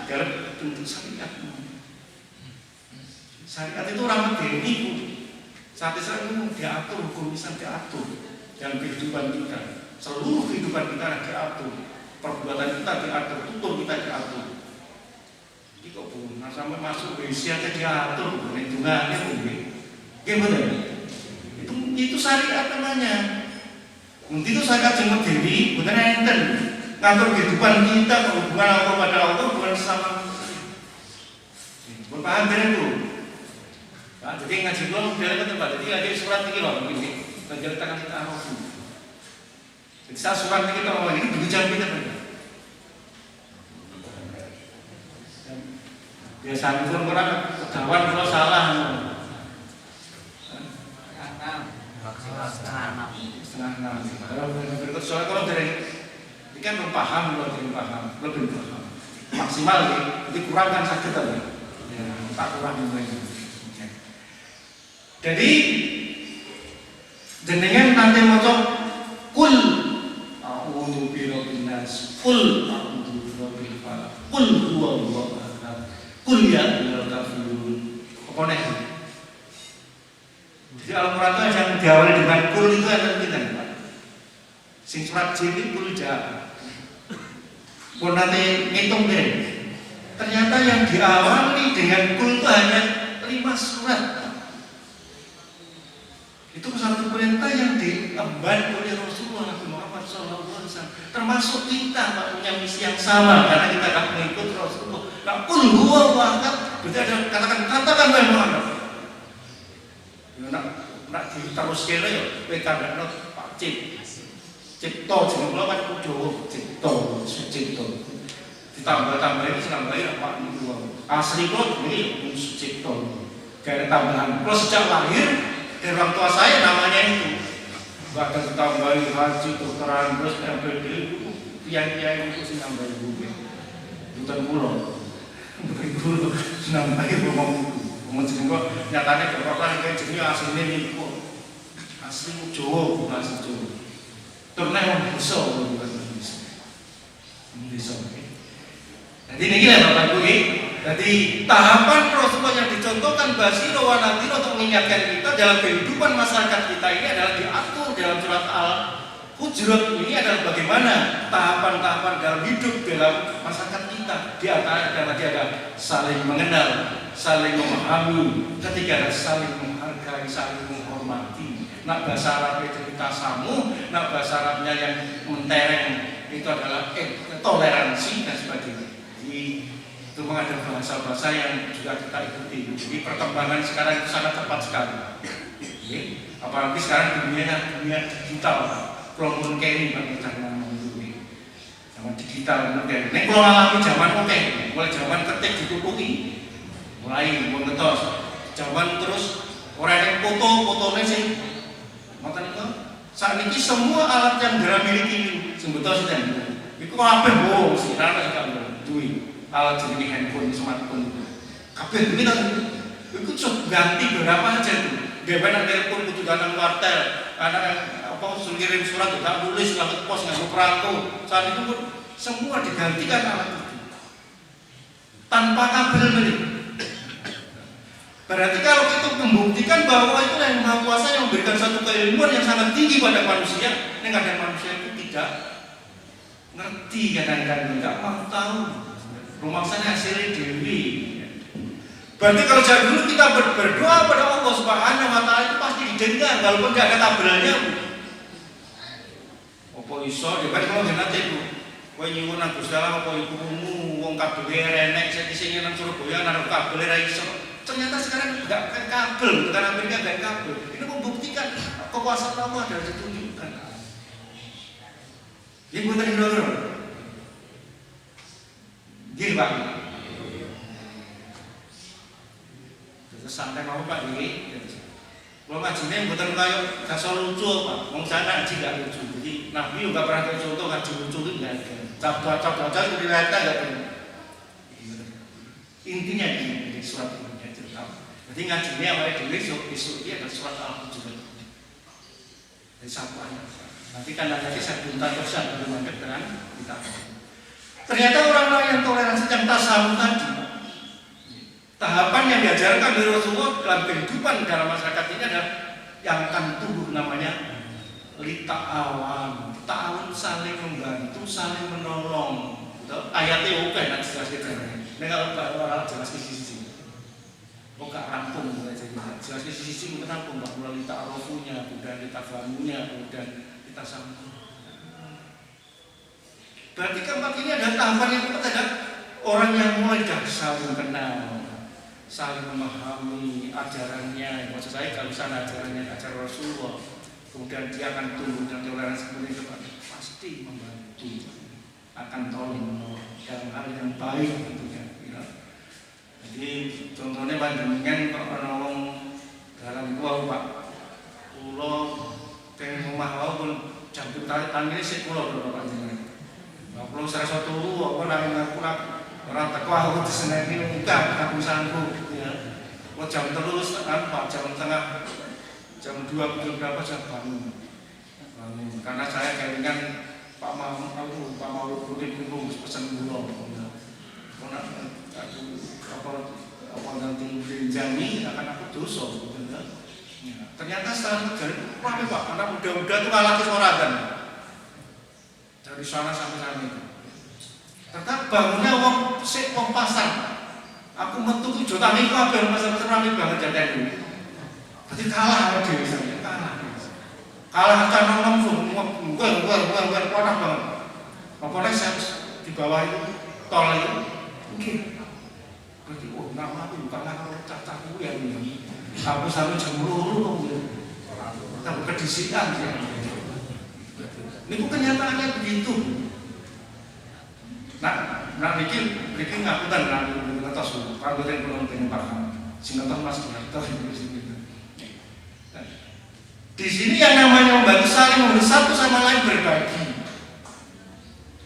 dalam bentuk syariat. Syariat itu orang medeni. Saat Islam itu diatur, hukum Islam diatur dalam kehidupan kita. Seluruh kehidupan kita diatur, perbuatan kita diatur, tutur kita diatur. Jadi kok benar sampai masuk WC aja diatur, hitungannya mungkin. Gimana? Itu syariat namanya. Itu syariat yang medeni, bukan enten. Ngatur kehidupan kita, hubungan Allah kepada Allah, bukan sama manusia. Berpaham dengan itu? Nah, jadi ngaji dulu modelnya tempat. Jadi lagi surat ini loh, begini. Menceritakan kita arah dulu. Jadi saat surat ini kita ngomong ini jam kita benar. Biasanya pun orang kedawan kalau salah. Setengah enam. Kalau berikut soalnya kalau dari ini kan belum paham, belum paham. Maksimal jadi kurang kan sakit tadi. Ya, tak kurang juga. Jadi jenengan nanti maca kul a'udzu birabbin nas, kul a'udzu birabbil falaq, kul huwallahu ahad, kul ya ayyuhal kafirun. Apa nih? Jadi Al-Qur'an itu yang diawali dengan kul itu ada kita. Sing surat jin kul ja. Pun nanti ngitung deh. Ternyata yang diawali dengan kul itu hanya 5 surat. Itu satu perintah yang diemban oleh Rasulullah Nabi Muhammad SAW. Termasuk kita punya misi yang sama karena kita akan mengikut Rasulullah. Nah, kul huwa ahad, berarti ada katakan wahai Muhammad. Nak terus kene ya kowe kandhane Pak Cipto jeneng kula kan Jawa Cipto. Ditambah-tambah ini nambahin Pak niku. Asli kula niki Sucipto. Kayak tambahan. Kula sejak lahir dari orang tua saya namanya itu. Bahkan ditambahin haji, dokteran, terus MPD, kiai-kiai itu sih nambahin gue. Bukan pulau, nambahin ngomong jenengku. Nyatanya berapa kayak jenengnya aslinya nih kok. Asli Jawa, bukan asli Jawa. Ternyata orang bisa, bukan bisa. Jadi ini lah Bapak Ibu. Jadi tahapan Rasulullah yang dicontohkan Basiro wa Nadhiro untuk mengingatkan kita dalam kehidupan masyarakat kita ini adalah diatur dalam surat Al-Hujurat. Ini adalah bagaimana tahapan-tahapan dalam hidup dalam masyarakat kita. Di antara tadi ada saling mengenal, saling memahami, ketiga ada saling menghargai, saling menghormati. Nak bahasa Arabnya cerita samu, nak bahasa Arabnya yang mentereng itu adalah toleransi dan sebagainya. Itu ada bahasa-bahasa yang juga kita ikuti. Jadi perkembangan sekarang itu sangat cepat sekali. Apalagi sekarang dunia digital, kalau carry bagi zaman digital modern. Nek kalau alami zaman mulai zaman ketik ditutupi, mulai mengetos, zaman terus orang yang fotonya sih, makanya itu saat ini semua alat yang kita miliki sebetulnya sudah itu apa bohong sih, karena kita duit. Alat jenis handphone, smartphone kabeh kita itu ganti berapa aja tuh. Gimana telepon kudu datang kuartel, anak apa kirim surat tak tulis lewat pos nggak perangko. Saat itu pun semua digantikan alat itu tanpa kabel beli. Berarti kalau itu membuktikan bahwa itu yang Maha Kuasa yang memberikan satu keilmuan yang sangat tinggi pada manusia, yang ada manusia itu tidak ngerti kadang-kadang nggak mau tahu. Rumangsanya hasilnya dewi. Berarti kalau zaman dulu kita berdoa pada Allah Subhanahu wa Ta'ala itu pasti didengar walaupun tidak ada kabelnya. Apa iso? Ya kan kalau nanti itu, kowe nyuwun nang Gusti Allah apa ibumu wong kabelnya renek sing nang Surabaya nang kabelnya ra iso. Ternyata sekarang enggak kan kabel, bukan Amerika enggak kabel. Ini membuktikan kekuasaan Allah ada ditunjukkan. Ini bukan dulu. Gini Pak. Terus santai mau Pak ini. Kalau ngajinya bukan kayak dasar lucu Pak, wong saya ngaji nggak lucu. Jadi Nabi juga pernah kayak contoh ngaji lucu itu nggak ada. Cap-cap seperti rata nggak ada. Intinya di surat ini itu. Jadi ngajinya awalnya dulu isu dia ada surat Al-Hujurat. Jadi satu ayat. Nanti kan nanti saya minta terus bagaimana dengan kita. Ternyata orang-orang yang toleransi yang tasawuf tadi, tahapan yang diajarkan dari Rasulullah dalam kehidupan dalam masyarakat ini adalah yang akan tumbuh namanya lita'awan. Ta'awun saling membantu, saling menolong. Ayatnya oke, nanti jelas kita. Ini kalau orang jelas di sisi. Oh gak rampung mulai jadi jelas di sisi mungkin rampung Pak, mulai ta'arufunya, kemudian lita'famunya, kemudian litasambung. Berarti keempat ini ada tahapan yang keempat ada orang yang mulai dah saling kenal, saling memahami ajarannya. Maksud saya kalau sana ajarannya ajaran Rasulullah, kemudian dia akan tumbuh dan toleransi kemudian depan pasti membantu, akan tolong menolong dalam hal yang baik tentunya. Ya. Jadi contohnya panjenengan kok menolong dalam gua Pak, pulau pengen rumah walaupun jam tangan ini sih pulau berapa panjenengan. Kalau saya suatu aku nangin aku orang teko aku diseneni enggak aku sanggup ya. Kalau jam terus Pak jam tengah jam 2 berapa jam bangun. Karena saya kelingan Pak mau rutin dulu pesan gula. Karena aku apa nanti benjami akan aku dosa gitu ya. Ternyata setelah jadi ramai Pak, anak muda-muda itu ngalah kesoratan. Dari sana sampai sana itu. Tetap bangunnya wong sik wong pasar. Aku metu ku jutaan iku kabeh pasar-pasar rame banget jadian ini. Berarti kalah sama dhewe saya, kalah. Kalah kan langsung gua banget. Pokoknya saya di bawah itu tol itu. Mungkin. Berarti nama aku kalah kalau cacahku ya ini. Aku sampai jam 2 kita kedisian ya. Ini kenyataannya begitu. Nah, bikin ngakutan nanti atas kalau kita belum dengan paham, singkatan mas kita di sini yang namanya membantu saling membantu satu sama lain berbagi.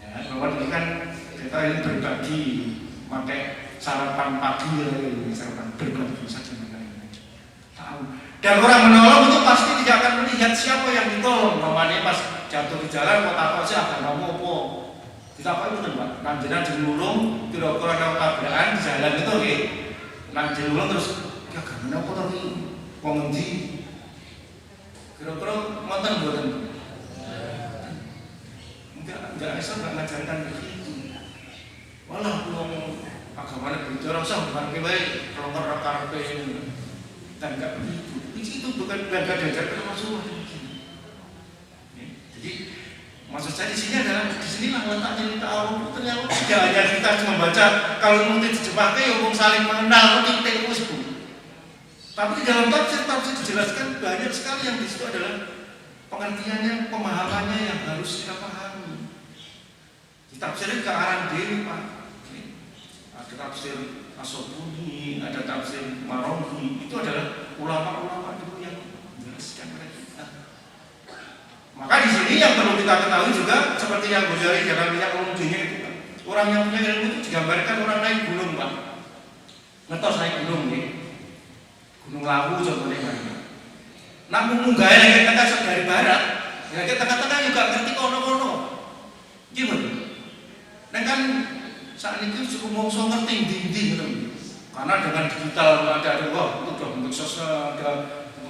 Ya, bahwa ini kan kita ini berbagi, pakai sarapan pagi, sarapan berbagi saja dengan tahu. Dan orang menolong itu pasti tidak akan melihat siapa yang ditolong. Namanya pas jatuh di jalan, kok apa sih akan kamu apa? Kita apa itu Pak? Nanjenan jenulung, kira-kira ada tabrakan di jalan itu, oke? Nanjenulung terus, ya gimana apa tadi? Pengendi? Kira-kira mantan buatan? Enggak bisa nggak ngajarkan begitu. Walah, ngomong agamanya begitu, rasa bukan baik, kalau ngerekar ini dan enggak begitu. Itu bukan diajarkan Rasulullah. Jadi maksud saya di sini adalah di sinilah letaknya ta'awun. Ternyata tidak hanya kita cuma baca kalau nanti dijemahkan ya ngomong saling mengenal titik itu. Tapi di dalam tafsir dijelaskan banyak sekali yang di situ adalah pengertiannya, pemahamannya yang harus kita pahami. Di tafsirnya ke arah diri Pak. Ada tafsir As-Sobuni, ada tafsir Marohi. Itu adalah ulama-ulama dulu yang menjelaskan kepada kita. Maka di sini yang perlu kita ketahui juga seperti yang Ghazali dalam minyak ulumuddinnya itu Pak. Orang yang punya ilmu itu digambarkan orang naik gunung Pak. Ngetos naik gunung nih. Gunung Lawu contohnya Pak. Namun munggah lagi kita dari barat, lagi tengah-tengah juga ngerti kono-kono. Gimana? Nah kan saat itu cukup mongso ngerti dinding gitu. Karena dengan digital ada wah itu udah bentuk sosial ada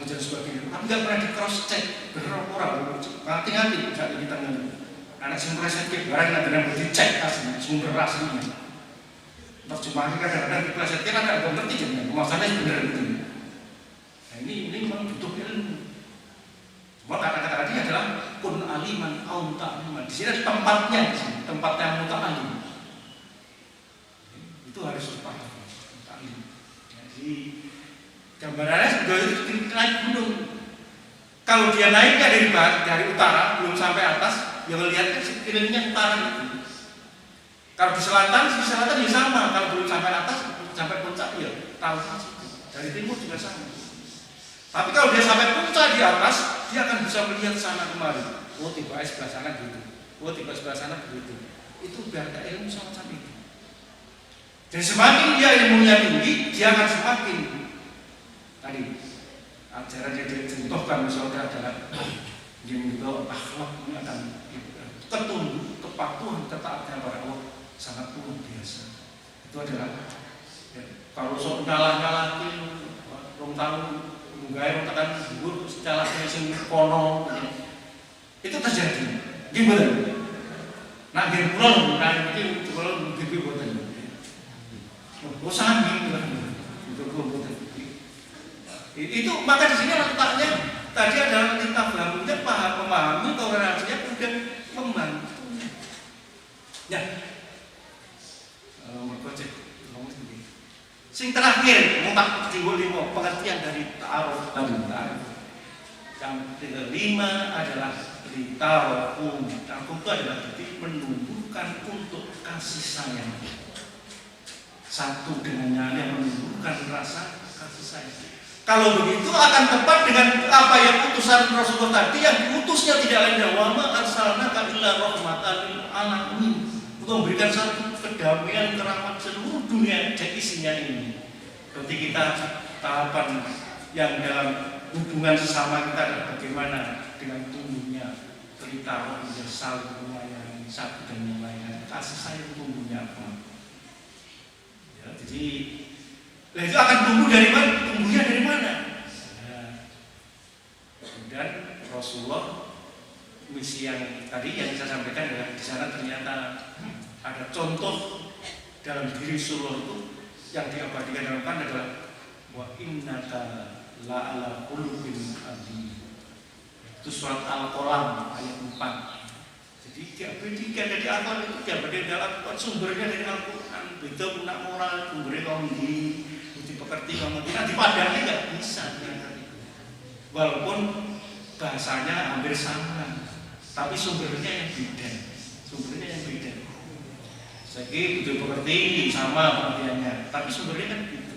dan sebagainya. Tapi nggak pernah di cross check berapa hati-hati saat kita ngomong. Anak sumber sensitif barang yang benar dicek aslinya sumber aslinya. Terjemahannya kadang-kadang di kelas kita nggak ngerti jadi masalahnya benar gitu. Nah ini memang butuh ilmu. Cuma kata-kata tadi adalah kun aliman au ta'liman. Di sini tempatnya, tempatnya muta'alim. Itu harus dipahami. Jadi gambarannya sebetulnya itu naik gunung. Kalau dia naiknya dari utara belum sampai atas, yang melihatnya sekelilingnya utara itu. Kalau di selatan ya sama. Kalau belum sampai atas, sampai puncak ya tahu dari timur juga sama. Tapi kalau dia sampai puncak di atas, dia akan bisa melihat sana kemari. Oh, tiba sebelah sana gitu. Oh, tiba sebelah sana begitu. Itu berarti ilmu semacam itu. Dan semakin dia ilmunya tinggi, dia akan semakin tadi ajaran yang dicontohkan misalnya adalah dia juga akhlak ini akan ketunduk, kepatuhan, ketaatan kepada Allah sangat luar biasa. Itu adalah ya, kalau sok ngalah-ngalahin orang tahu munggah orang tekan gugur secara sing kono itu terjadi. Gimana? Nak nggih kula kan iki kula nggih boten. Oh sami itu boten. Itu maka di sini letaknya tadi adalah kita bangunnya memahami toleransinya kemudian membantu. Ya, merkocek ngomong sendiri. Sing terakhir mau tak timbul lima pengertian dari ta'aruf tadi. Yang kelima adalah ta'aruf. Ta'aruf itu adalah menumbuhkan untuk kasih sayang. Satu dengan yang menumbuhkan rasa kasih sayang. Kalau begitu akan tepat dengan apa yang utusan Rasulullah tadi yang diutusnya tidak lain wa ma arsalnaka illa rahmatan lil alamin. Untuk memberikan satu kedamaian kerahmat seluruh dunia dan isinya ini. Berarti kita tahapan yang dalam hubungan sesama kita adalah bagaimana dengan tumbuhnya cerita yang saling melayani satu dan yang lain. Kasih sayang tumbuhnya apa? Ya, jadi itu akan tumbuh dari mana? Tumbuhnya dari mana? Nah, kemudian Rasulullah misi yang tadi yang saya sampaikan adalah di sana ternyata ada contoh dalam diri Rasulullah itu yang diabadikan dalam Quran adalah wa innaka la'ala qulubin adzim. Itu surat Al-Qalam ayat 4. Jadi diabadikan dari Al-Quran itu diabadikan dalam Al-Quran, sumbernya dari Al-Quran. Beda punak moral sumbernya kaum di dipekerti kamu nanti padanya nggak bisa ternyata itu. Walaupun bahasanya hampir sama, tapi sumbernya yang beda. Sumbernya yang beda. Saya betul pekerti sama pengertiannya, tapi sumbernya kan gitu.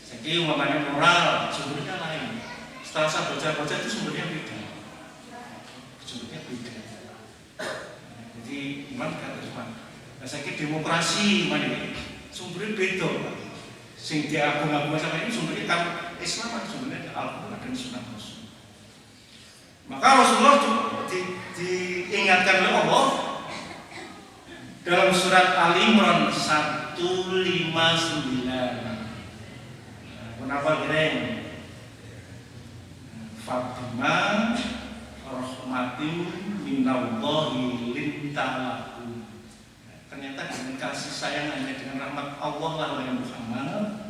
Saya umpamanya moral, sumbernya lain. Setelah saya baca-baca itu sumbernya beda. Sumbernya beda. Jadi gimana kata Tuhan? Nah, saya demokrasi mana ini? Sumbernya beda. Sing diagung-agung sama ini sumbernya kan Islam kan sumbernya Al-Quran dan Sunnah Rasul. Maka Rasulullah diingatkan oleh Allah dalam surat Ali Imran 159. Kenapa keren? Fatimah rahmatin minallahi lintalakum. Ternyata dengan kasih sayang hanya dengan rahmat Allah lah yang Muhammad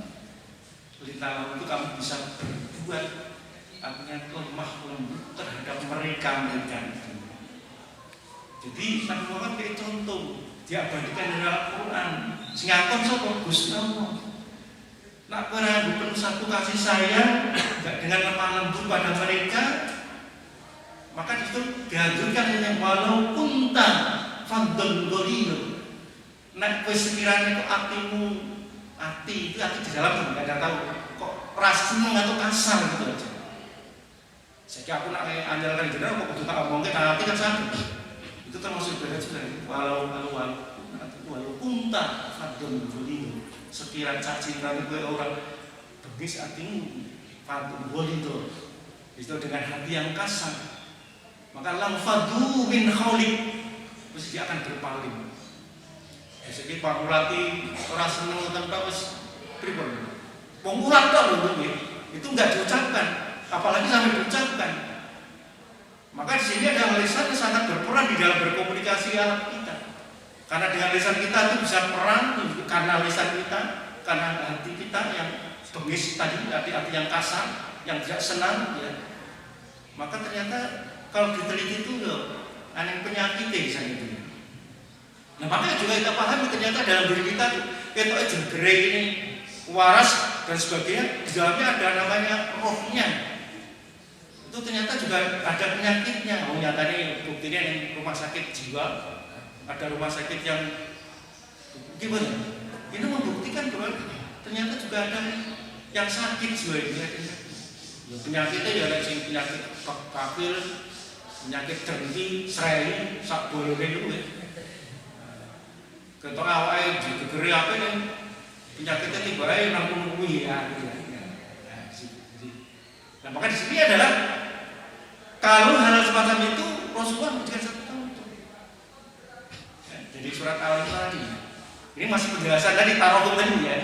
lintalakum itu kamu bisa berbuat artinya lemah lembut terhadap mereka itu. Jadi Nabi Muhammad kayak contoh diabadikan dari Al-Quran. Sing ngakon sapa Gusti Allah. Nak penuh satu kasih sayang dengan lemah lembut pada mereka, maka itu dianjurkan yang walau kunta fadl ghalil. Nek wis sekiranya itu hatimu, hati itu hati di dalam enggak ada tahu kok rasa seneng atau kasar gitu aja. Jadi aku nak anjalkan jenengan kok kudu tak omongke hati kan sakit. Itu termasuk ibadah juga. Walau kunta fadl ghalil. Sekiranya cacingan gue orang begis hatimu fadl ghalil. Itu dengan hati yang kasar. Maka lam fadu min khaulik mesti dia akan berpaling. Jadi pangulati ora seneng tanpa wis pripun. Wong urat tok lho itu enggak diucapkan, apalagi sampai diucapkan. Maka di sini ada lisan yang sangat berperan di dalam berkomunikasi kita. Karena dengan lisan kita itu bisa peran karena lisan kita, karena hati kita yang bengis tadi, hati-hati yang kasar, yang tidak senang ya. Maka ternyata kalau diteliti itu loh, aneh penyakit ya bisa gitu. Nah makanya juga kita pahami ternyata dalam diri kita kita jenggerai ini waras dan sebagainya di dalamnya ada namanya rohnya. Itu ternyata juga ada penyakitnya. Oh nyatanya buktinya yang rumah sakit jiwa, ada rumah sakit yang gimana? Ini membuktikan bahwa ternyata juga ada yang sakit jiwa itu. Ya penyakitnya ya ada sing penyakit kafir, penyakit dengki, srei, sak bolone iku ya. Ketok awake digegeri apa nih? Penyakitnya tiba-tiba nang kuwi ya. Nah, maka di sini adalah kalau hal semacam itu Rasulullah memberikan satu contoh. Ya, jadi surat Al-Imran ini masih penjelasan tadi tarohum tadi ya.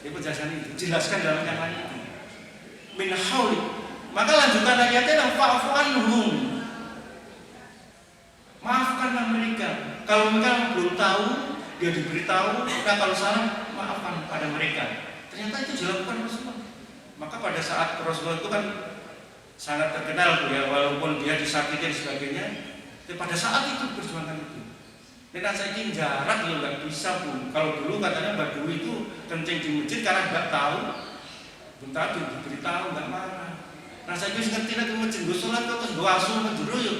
Ini penjelasan itu jelaskan dalam yang lain itu. Min hauli. Maka lanjutan ayatnya fa'fu anhum. Maafkanlah mereka. Kalau mereka belum tahu, dia diberitahu, maka kalau salah maafkan pada mereka. Ternyata itu dilakukan Rasulullah. Maka pada saat Rasulullah itu kan sangat terkenal ya, walaupun dia disakiti dan sebagainya, pada saat itu perjuangan itu. Dan saya ingin jarak ya nggak bisa pun. Kalau dulu katanya Badui itu kencing di masjid karena nggak tahu, belum tahu diberitahu nggak marah. Nah saya ingin ngerti lagi masjid gue sholat terus gue asuh menjuru yuk,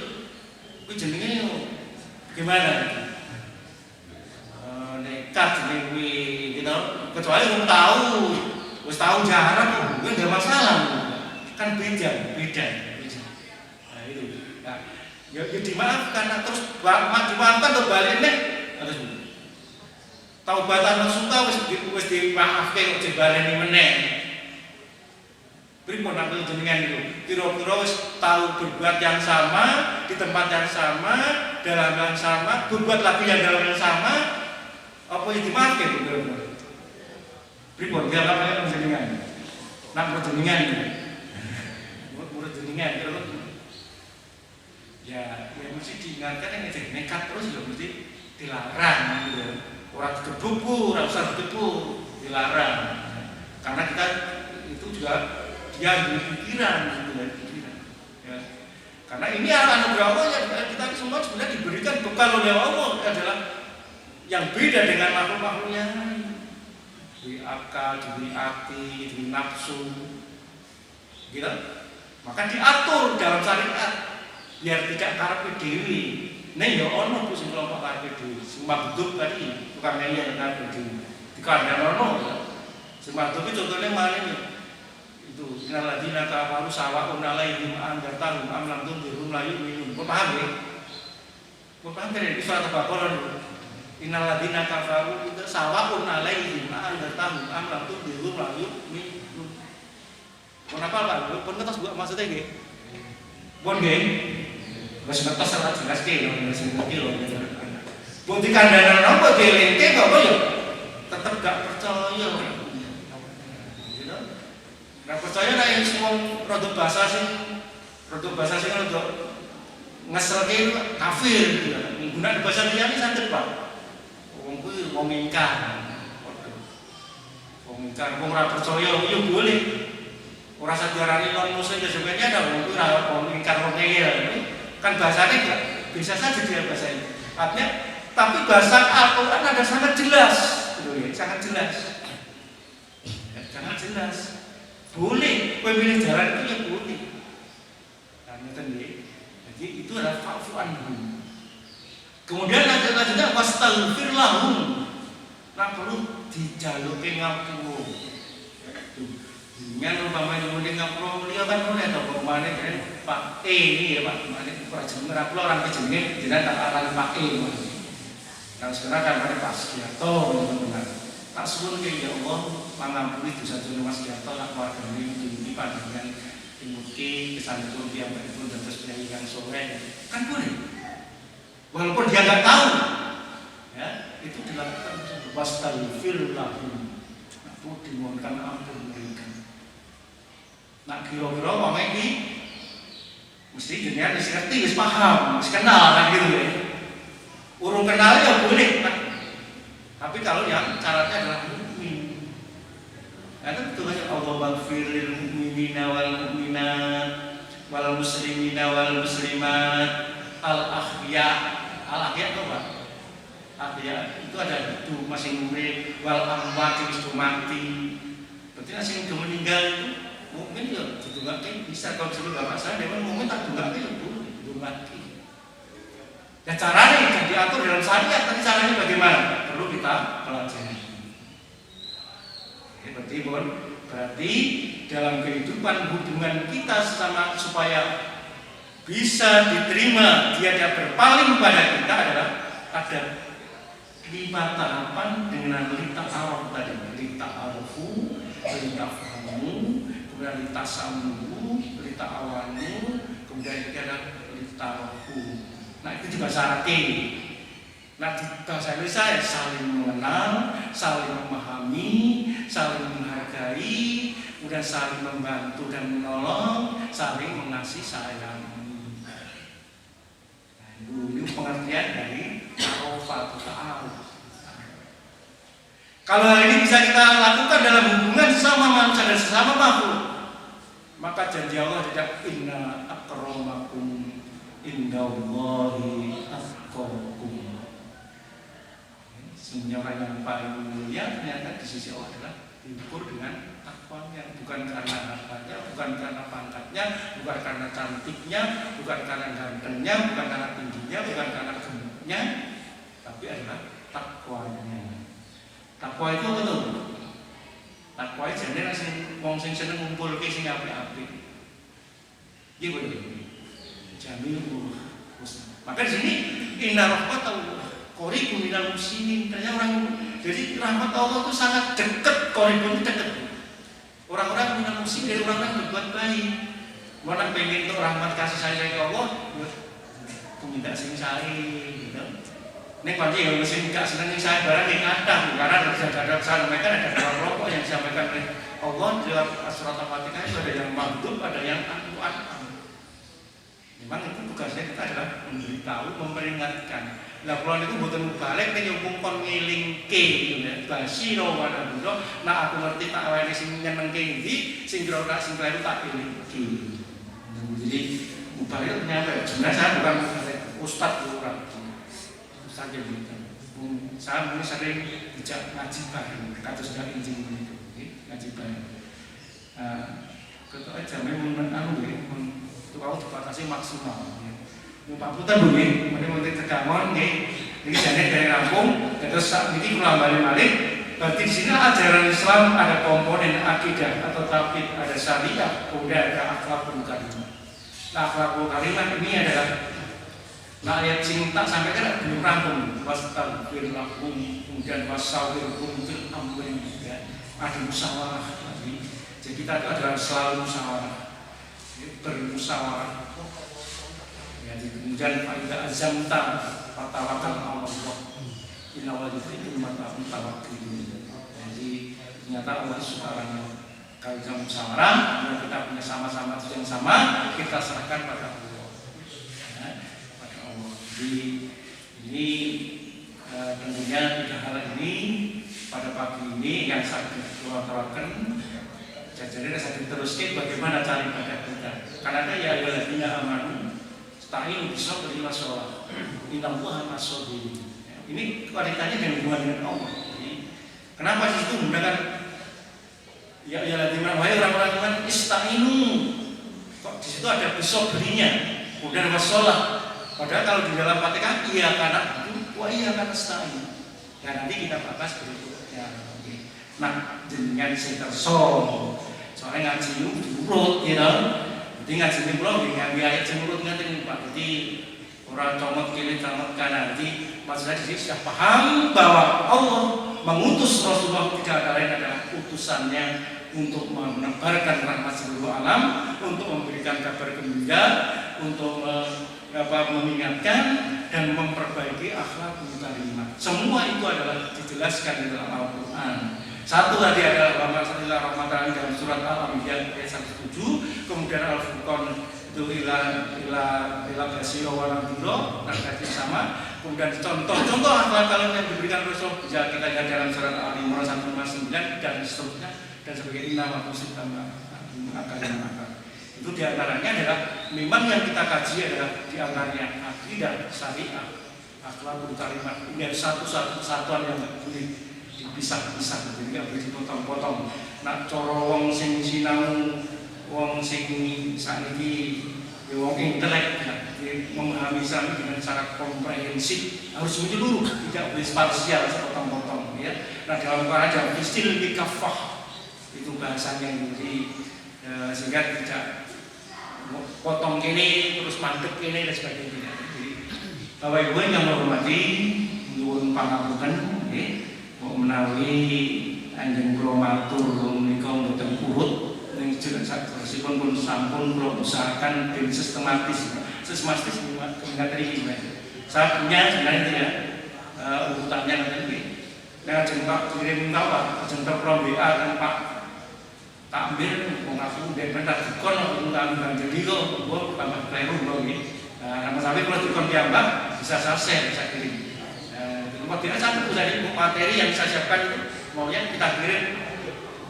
gue jenenge yuk, gimana? Nekat jenenge gitu, kecuali gue tahu. Wis tahu jarak, gue nggak masalah, kan beda. Nah itu, nah, ya dimaafkan, nah, terus dimaafkan terus balik nih, terus taubatan suka wis dimaafkan kok dibaleni meneh. Pripun aku jenengan itu, kira-kira wis tahu berbuat yang sama di tempat yang sama, dalam yang sama, berbuat lagi yang dalam yang sama, apa yang dimaafkan kira-kira? Pripun dia apa yang jenengan? Nak jenengan. Menurut jenengan kira-kira. Ya mesti diingatkan yang jadi nekat terus ya mesti dilarang gitu. Orang digebuk, ora usah digebuk, dilarang. Karena kita itu juga dia pikiran gitu ya. Karena ini anugerah Allah yang kita semua sebenarnya diberikan bekal oleh Allah adalah yang beda dengan makhluk-makhluk yang lain. Diberi akal, diberi hati, diberi nafsu, gitu. Maka diatur dalam syariat biar tidak karepe dhewe. Nek ya ono ku sing kelompok karepe dhewe. Sing mabdub tadi tukang ngeyel karepe dhewe. Dikandang ono ya. Sing mabdub itu contohnya mana ini? Itu innal ladzina kafaru sawa'un 'alaihim andartahum am lam tunzirhum la yu'minun. Kok paham ya? Kok paham kan ini surat Al-Baqarah. Innal ladzina kafaru itu sawa'un 'alaihim andartahum am lam tunzirhum la yu'minun. Kenapa Pak? Pun ngetos buat maksudnya nggih? Pun nggih. Wis ngetos ora jelas ki lho, wis ngerti lho. Pun dikandhanan apa dielingke kok ya tetep gak percaya. Gitu. Gak percaya nek yang semua rada bahasa sing rada ngeselke kafir gitu. Nggunakake bahasa liyane santet Pak. Wong kuwi wong ingkar. Wong ingkar, wong ora percaya yo boleh. Ora sajarane non muslim sebenarnya ada wong kuwi ora wong ingkar wong ngeyel. Kan bahasanya enggak bisa saja dia bahasa ini. Artinya tapi bahasa Al-Qur'an ada sangat jelas, gitu ya, sangat jelas. Ya, sangat jelas. Boleh pemilih jalan itu ya boleh. Nah, jadi itu adalah fa'fu anhum. Kemudian lanjutnya wastaghfir lahum. Nah perlu dijaluke ngapura. Dengan umpamanya mending ngapura mulia kan mulai atau kemana kan Pak E ini ya Pak kemana kurang jeneng ngapura orang kejenenge jeneng tak aran Pak E. Nah sekarang kan ada Pak Sugiarto benar. Tak suwun ke ya Allah pangampuni dosa-dosa Mas Sugiarto nak keluargane ini panjenengan mugi kesantun piyambakipun dados penyanyi kang soleh. Kan boleh. Walaupun dia nggak tahu, ya itu dilakukan wastaghfir lahum. Aku dimohonkan ampun mereka. Nak kira-kira pamane iki mesti jenengan wis ngerti, wis paham, wis kenal kan gitu ya. Urung kenal ya boleh, nah. Tapi kalau yang syaratnya adalah mukmin. Karena tugasnya Allah maghfiril mu'minina wal mu'minat wal muslimina wal muslimat al-ahya. Al-ahya itu apa? Ahya itu ada hidup masih murid wal amwat wis mati. Berarti asing udah meninggal itu mukmin ya didongake bisa kalau sebelum enggak masalah dewan mukmin tak dongake ya boleh dongake. Ya caranya yang diatur dalam syariat, tapi caranya bagaimana? Perlu kita pelajari. Berarti Berarti dalam kehidupan hubungan kita sesama supaya bisa diterima, dia tidak berpaling pada kita adalah ada 5 tahapan dengan lita araf tadi, lita arafu, lita fahamu, kemudian lita samu, lita awanu, kemudian ada lita rohu. Nah itu juga syaratnya. Nah di bahasa Indonesia ya saling mengenal, saling memahami, saling menghargai, kemudian saling membantu dan menolong, saling mengasihi sayang. Ini pengertian dari ta'aruf ta'aruf. Kalau hal ini bisa kita lakukan dalam hubungan sesama manusia dan sesama makhluk, maka janji Allah tidak inna akramakum indallahi atqakum. Sebenarnya orang yang paling mulia ternyata di sisi Allah adalah diukur dengan takwanya, bukan karena hartanya, bukan karena pangkatnya, bukan karena cantiknya, bukan karena gantengnya, bukan karena tingginya, bukan karena gemuknya, tapi adalah takwanya. Takwa itu apa tuh? Takwa itu jane nek wong sing seneng ngumpulke sing apik-apik. Iya betul. Jamil husna. Maka di sini inna rahmatallahi qaribun minal muslimin. Ternyata orang jadi rahmat Allah itu sangat dekat, qaribun itu dekat. Orang-orang minal muslim dari orang-orang berbuat baik. Mana pengen untuk rahmat kasih sayang Allah, aku minta sing sae gitu. Nek panci kalau mesin gak seneng saya barang yang kadang karena ada sampaikan ada kelompok yang disampaikan oleh Allah dalam surat Al-Fatihah itu ada yang maghdub, ada yang an'am. Memang itu tugasnya kita adalah memberitahu, memperingatkan. Lah kalau itu bukan balik nek nyumpung kon ngelingke gitu ya. Basiro wa naduro, nah aku ngerti tak awake sing nyenengke ndi, sing kira sing kleru tak elingi. Jadi mubalik ternyata sebenarnya saya bukan ustaz orang. Saja gitu. Saya mungkin sering bijak ngaji bareng, kata sudah injing itu, ngaji bareng. Ketua jamin anu ya, itu kau dibatasi maksimal. Pak Putra begini, menteri tergangon, ini jadi dari Lampung, terus saat ini pulang balik. Berarti di sini ajaran Islam ada komponen akidah atau tauhid, ada syariah, kemudian ada akhlakul karimah. Nah, akhlakul karimah ini adalah ayat cinta sampai kan belum rampung. Wastaghfir lahum, kemudian wasawirhum fil amri, ya. Ada musyawarah tadi. Jadi kita itu adalah selalu musyawarah, bermusyawarah. Ya, kemudian faida azamta fatawakal ala Allah. Inna wajibul mutawakkilin. Jadi ternyata Allah suka orang kalau kita musyawarah, kita punya sama-sama yang sama, kita serahkan pada Allah. Jadi ini tentunya 3 hal ini pada pagi ini yang saya keluarkan. Jadi saya diteruskan bagaimana cara ibadah kita. Karena ada ya ayyuhalladzina amanu sta'inu bisabri wassalah. Innallaha ma'as-sabirin. Ini kaitannya dengan hubungan dengan Allah. Kenapa di situ menggunakan ya ayyuhalladzina wahai orang-orang ista'inu. Kok di situ ada bisabrinya, kemudian wassalah. Padahal kalau di dalam Fatihah iya karena itu, wah iya karena stain. Ya nanti kita bahas berikutnya. Nah, dengan seterso, soalnya ngaji itu diurut, gitu. Jadi ngaji ini pulau, ngambil ayat cemurut ngerti Pak. Jadi orang comot kiri comot kanan. Jadi maksudnya di sini sudah paham bahwa Allah mengutus Rasulullah tidak ada lain adalah utusannya untuk menebarkan rahmat seluruh alam, untuk memberikan kabar gembira, untuk mengingatkan dan memperbaiki akhlakul karimah. Semua itu adalah dijelaskan di dalam Al-Quran. Satu tadi adalah Alhamdulillah rahmatan dalam surat Al-Anbiya ayat 107, kemudian Al-Furqan itu ila basiro wa nadhiro, terkait sama. Kemudian contoh akhlak kalian yang diberikan Rasul bisa kita lihat dalam surat Al-Imran 159 dan seterusnya dan sebagainya. Inna wa kusitama akalimah. Itu diantaranya adalah memang yang kita kaji adalah diantaranya akidah syariah, akhlakul karimah. Ini ada satu satuan yang tidak boleh dipisah-pisah, jadi tidak boleh dipotong-potong. Nak coro wong sing sinau, wong sing sakniki, wong intelek, memahami Islam dengan cara komprehensif harus menyeluruh, tidak boleh parsial sepotong-potong. Ya. Nah dalam Quran ada istil bikafah. itu bahasanya. Jadi sehingga tidak potong ini terus mandek ini dan sebagainya. Jadi Bapak Ibu yang menghormati nyuwun pangapunten nggih menawi anjing kula matur menika mboten urut ning jelasipun pun sampun kula usahakan ben sistematis mengingat ini saya punya sebenarnya ya urutannya nanti dengan jentak kirim apa jentak from WA dan Pak takmir mengaku dia pentas dikon untuk ambil jadi kok gua tambah keliru loh gitu. Nama sampai kalau dikon diambang bisa saya share bisa kirim. Kemudian satu dari materi yang saya siapkan itu maunya kita kirim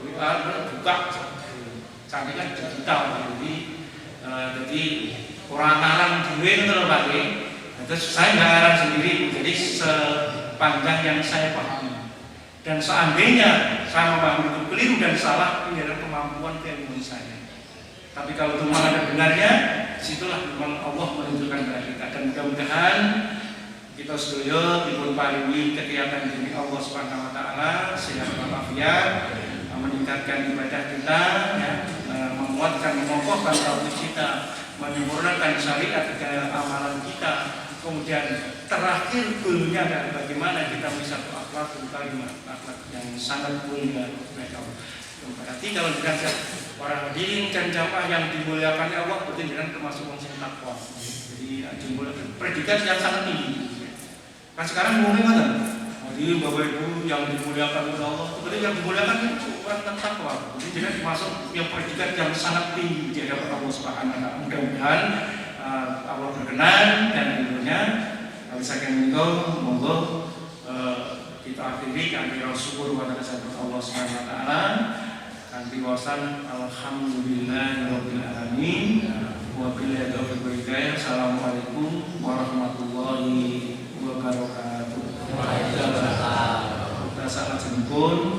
buka cantikkan digital jadi orang ngarang diri itu loh Pak. Terus saya nggak ngarang sendiri jadi sepanjang yang saya pahami. Dan seandainya saya memahami itu keliru dan salah, ini adalah kemampuan keilmuan saya. Tapi kalau itu memang ada benarnya, disitulah memang Allah menunjukkan kepada kita. Dan mudah-mudahan kita sedaya dipun paringi kegiatan demi Allah Subhanahu Wa Taala, sehat walafiat, meningkatkan ibadah kita, ya, menguatkan, mengokohkan tauhid kita, menyempurnakan syariat ke amalan kita. Kemudian terakhir goalnya adalah bagaimana kita bisa berakhlak karimah, akhlak yang sangat mulia. Berarti kalau dikatakan para hadirin dan jamaah yang dimuliakan Allah, berarti dengan termasuk orang yang takwa. Jadi dimuliakan predikat yang sangat tinggi. Kan sekarang ngomongin mana? Jadi Bapak Ibu yang dimuliakan oleh Allah, berarti yang dimuliakan itu orang takwa. Jadi dengan termasuk yang predikat yang sangat tinggi di hadapan Allah Subhanahu Wa Taala. Mudah-mudahan Allah berkenan dan ilmunya bisa mengikut monggo kita akhiri kanthi syukur kepada Allah Subhanahu Wa Taala kanthi wasan alhamdulillahirabbil alamin wa billahi taufiq wal hidayah. Assalamualaikum warahmatullahi wabarakatuh. Kita sangat sempurna